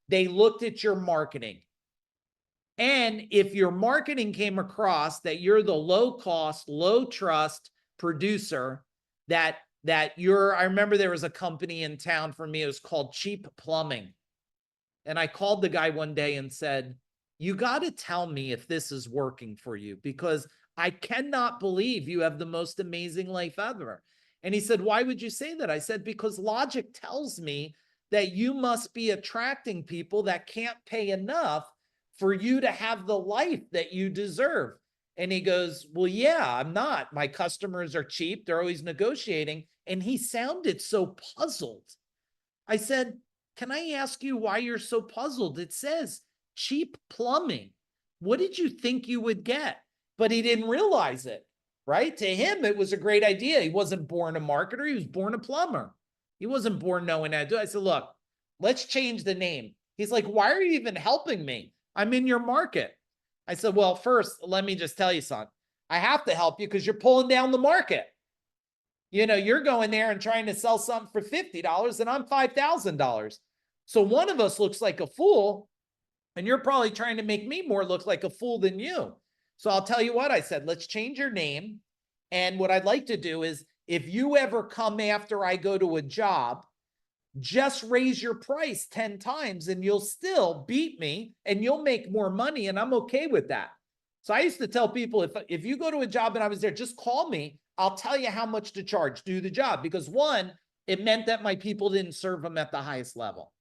they looked at your marketing. And if your marketing came across that you're the low cost, low trust producer, that you're, I remember there was a company in town for me, it was called Cheap Plumbing. And I called the guy one day and said, you got to tell me if this is working for you, because I cannot believe you have the most amazing life ever. And he said, why would you say that? I said, because logic tells me that you must be attracting people that can't pay enough for you to have the life that you deserve. And he goes, well, yeah, I'm not. My customers are cheap. They're always negotiating. And he sounded so puzzled. I said, can I ask you why you're so puzzled? It says cheap plumbing. What did you think you would get? But he didn't realize it, right? To him, it was a great idea. He wasn't born a marketer. He was born a plumber. He wasn't born knowing how to do it. I said, look, let's change the name. He's like, why are you even helping me? I'm in your market. I said, well, first, let me just tell you something. I have to help you because you're pulling down the market. You know, you're going there and trying to sell something for $50 and I'm $5,000. So one of us looks like a fool and you're probably trying to make me more look like a fool than you. So I'll tell you what, I said, let's change your name. And what I'd like to do is if you ever come after I go to a job, just raise your price 10 times and you'll still beat me and you'll make more money. And I'm okay with that. So I used to tell people, if you go to a job and I was there, just call me. I'll tell you how much to charge, do the job. Because one, it meant that my people didn't serve them at the highest level.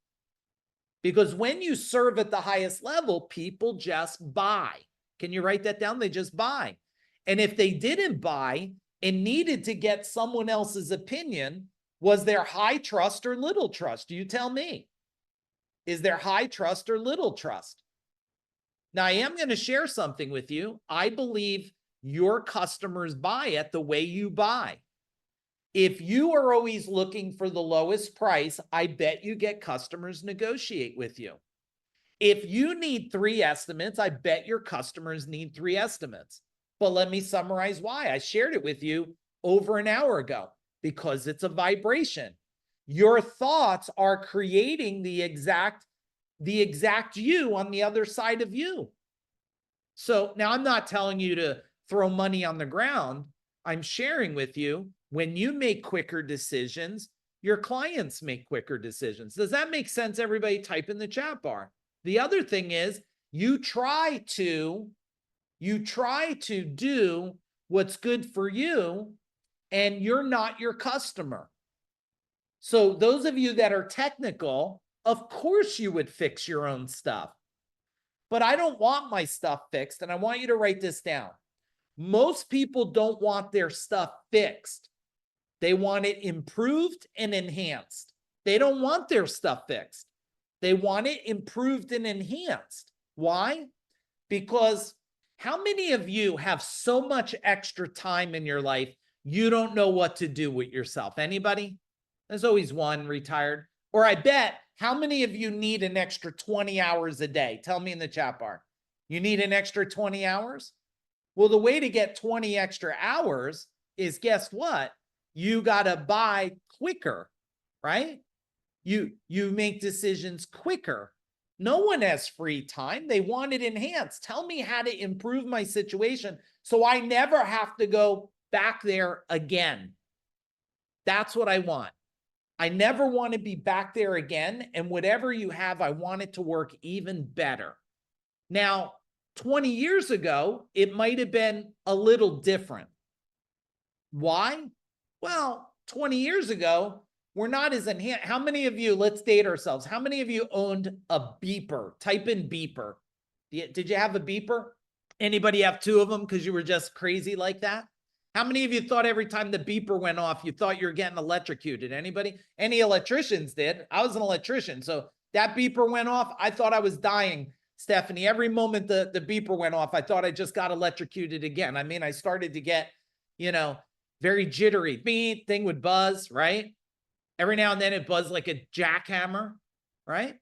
Because when you serve at the highest level, people just buy. Can you write that down? They just buy. And if they didn't buy and needed to get someone else's opinion, was there high trust or little trust? You tell me. Is there high trust or little trust? Now, I am going to share something with you. I believe your customers buy at the way you buy. If you are always looking for the lowest price, I bet you get customers negotiate with you. If you need 3 estimates, I bet your customers need 3 estimates. But let me summarize why. I shared it with you over an hour ago. Because it's a vibration. Your thoughts are creating the exact you on the other side of you. So now I'm not telling you to throw money on the ground. I'm sharing with you, when you make quicker decisions, your clients make quicker decisions. Does that make sense? Everybody type in the chat bar. The other thing is you try to do what's good for you, and you're not your customer. So those of you that are technical, of course you would fix your own stuff. But I don't want my stuff fixed, and I want you to write this down. Most people don't want their stuff fixed. They want it improved and enhanced. They don't want their stuff fixed. They want it improved and enhanced. Why? Because how many of you have so much extra time in your life you don't know what to do with yourself? Anybody? There's always one retired. Or I bet, how many of you need an extra 20 hours a day? Tell me in the chat bar. You need an extra 20 hours? Well, the way to get 20 extra hours is, guess what? You got to buy quicker, right? You make decisions quicker. No one has free time. They want it enhanced. Tell me how to improve my situation so I never have to go back there again. That's what I want. I never want to be back there again. And whatever you have, I want it to work even better. Now, 20 years ago, it might have been a little different. Why? Well, 20 years ago, we're not as enhanced. How many of you, let's date ourselves. How many of you owned a beeper? Type in beeper. Did you have a beeper? Anybody have 2 of them because you were just crazy like that? How many of you thought every time the beeper went off, you thought you were getting electrocuted? Anybody? Any electricians did. I was an electrician. So that beeper went off. I thought I was dying, Stephanie. Every moment the beeper went off, I thought I just got electrocuted again. I mean, I started to get, very jittery. Beep, thing would buzz, right? Every now and then it buzzed like a jackhammer, right?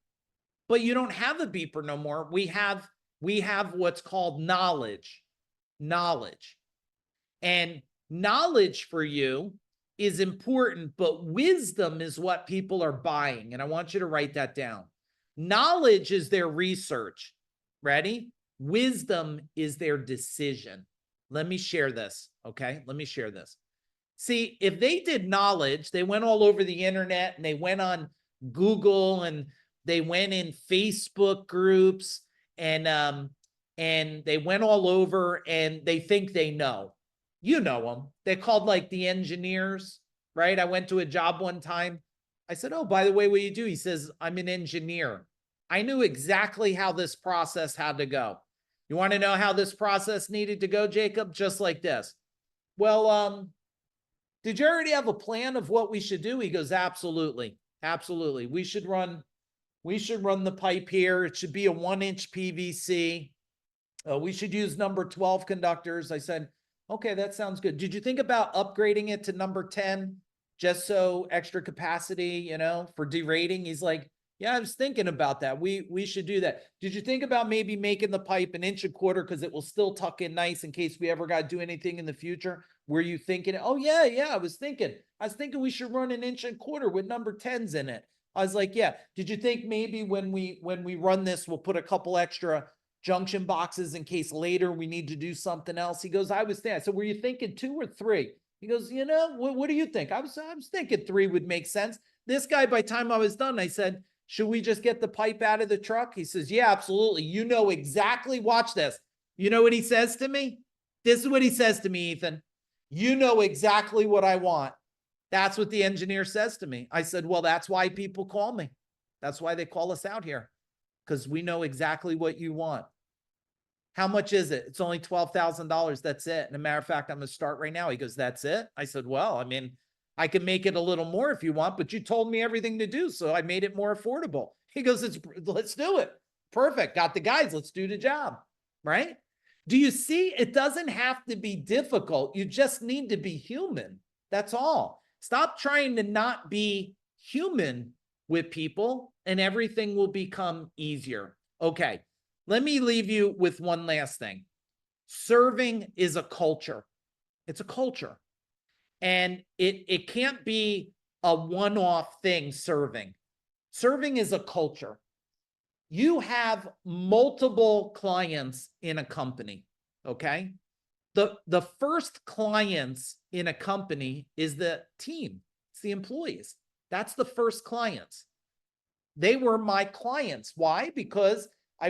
But you don't have a beeper no more. We have what's called knowledge. And Knowledge for you is important, but wisdom is what people are buying. And I want you to write that down. Knowledge is their research. Ready? Wisdom is their decision. Let me share this. Okay. Let me share this. See, if they did knowledge, they went all over the internet and they went on Google and they went in Facebook groups and they went all over and they think they know. You know them. They're called like the engineers, right? I went to a job one time. I said, oh, by the way, what do you do? He says, I'm an engineer. I knew exactly how this process had to go. You want to know how this process needed to go, Jacob? Just like this. Well, did you already have a plan of what we should do? He goes, absolutely. Absolutely. We should run the pipe here. It should be a 1-inch PVC. We should use number 12 conductors. I said, okay, that sounds good. Did you think about upgrading it to number 10 just so extra capacity, for derating? He's like, yeah, I was thinking about that. We should do that. Did you think about maybe making the pipe 1.25 inches because it will still tuck in nice in case we ever got to do anything in the future? Were you thinking, oh yeah, I was thinking we should run 1.25 inches with number 10s in it. I was like, yeah. Did you think maybe when we run this, we'll put a couple extra junction boxes in case later we need to do something else? He goes, I was thinking. I said, were you thinking 2 or 3? He goes, what do you think? I was thinking 3 would make sense. This guy, by the time I was done, I said, should we just get the pipe out of the truck? He says, yeah, absolutely. You know exactly. Watch this. You know what he says to me? This is what he says to me, Ethan. You know exactly what I want. That's what the engineer says to me. I said, well, that's why people call me. That's why they call us out here, because we know exactly what you want. How much is it? It's only $12,000. That's it. And a matter of fact, I'm going to start right now. He goes, that's it? I said, well, I mean, I can make it a little more if you want, but you told me everything to do, so I made it more affordable. He goes, let's do it. Perfect. Got the guys. Let's do the job. Right? Do you see? It doesn't have to be difficult. You just need to be human. That's all. Stop trying to not be human with people and everything will become easier. Okay. Let me leave you with one last thing. Serving is a culture. It's a culture. And it can't be a one-off thing, serving. Serving is a culture. You have multiple clients in a company, okay? The first clients in a company is the team. It's the employees. That's the first clients. They were my clients. Why? Because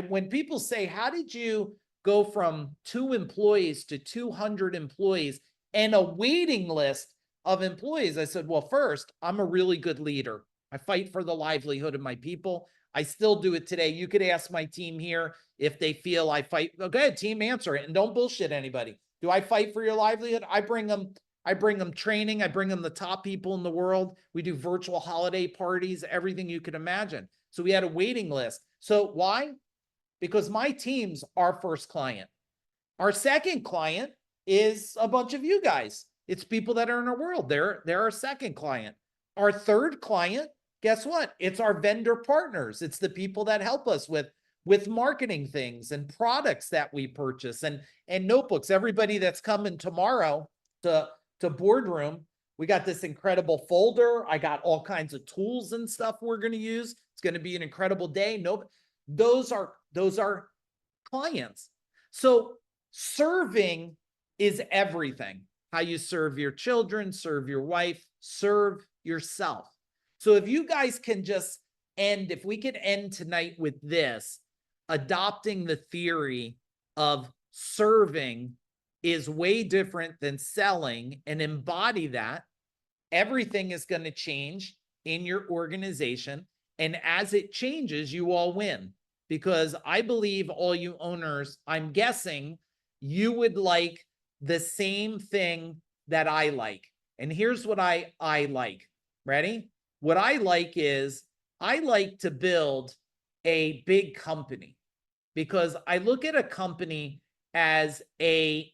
when people say, how did you go from 2 employees to 200 employees and a waiting list of employees? I said, well, first, I'm a really good leader. I fight for the livelihood of my people. I still do it today. You could ask my team here if they feel I fight. Okay, team, answer it and don't bullshit anybody. Do I fight for your livelihood? I bring them training. I bring them the top people in the world. We do virtual holiday parties, everything you could imagine. So we had a waiting list. So why? Because my team's our first client. Our second client is a bunch of you guys. It's people that are in our world. They're our second client. Our third client, guess what? It's our vendor partners. It's the people that help us with marketing things and products that we purchase and notebooks. Everybody that's coming tomorrow to Boardroom, we got this incredible folder. I got all kinds of tools and stuff we're going to use. It's going to be an incredible day. No, those are clients. So serving is everything. How you serve your children, serve your wife, serve yourself. So if you guys can just end, if we could end tonight with this, adopting the theory of serving is way different than selling, and embody that, everything is going to change in your organization. And as it changes, you all win. Because I believe all you owners, I'm guessing you would like the same thing that I like. And here's what I like. Ready? What I like is I like to build a big company, because I look at a company as I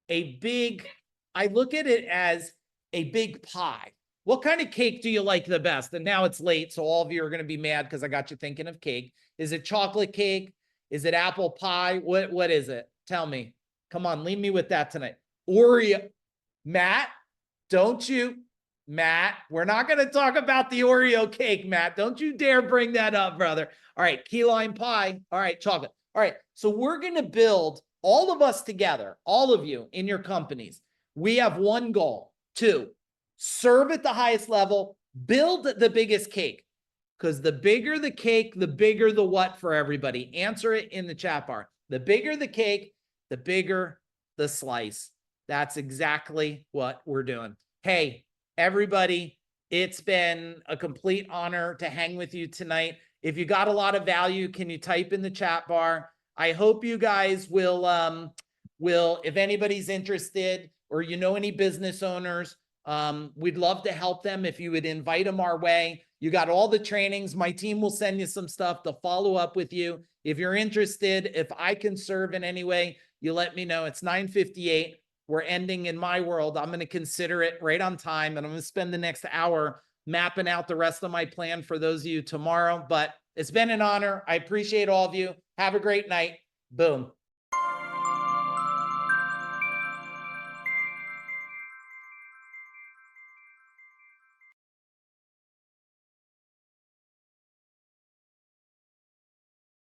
look at it as a big pie. What kind of cake do you like the best? And now it's late, so all of you are going to be mad because I got you thinking of cake. Is it chocolate cake? Is it apple pie? What is it? Tell me. Come on, leave me with that tonight. Oreo. Matt, Matt, we're not going to talk about the Oreo cake, Matt. Don't you dare bring that up, brother. All right, key lime pie. All right, chocolate. All right, so we're going to build all of us together, all of you in your companies. We have one goal: to serve at the highest level, build the biggest cake. Because the bigger the cake, the bigger the what for everybody. Answer it in the chat bar. The bigger the cake, the bigger the slice. That's exactly what we're doing. Hey, everybody, it's been a complete honor to hang with you tonight. If you got a lot of value, can you type in the chat bar? I hope you guys will, if anybody's interested or you know any business owners, we'd love to help them. If you would invite them our way, you got all the trainings. My team will send you some stuff to follow up with you. If you're interested, if I can serve in any way, you let me know. It's 9:58. We're ending in my world. I'm going to consider it right on time, and I'm going to spend the next hour mapping out the rest of my plan for those of you tomorrow. But it's been an honor. I appreciate all of you. Have a great night. Boom.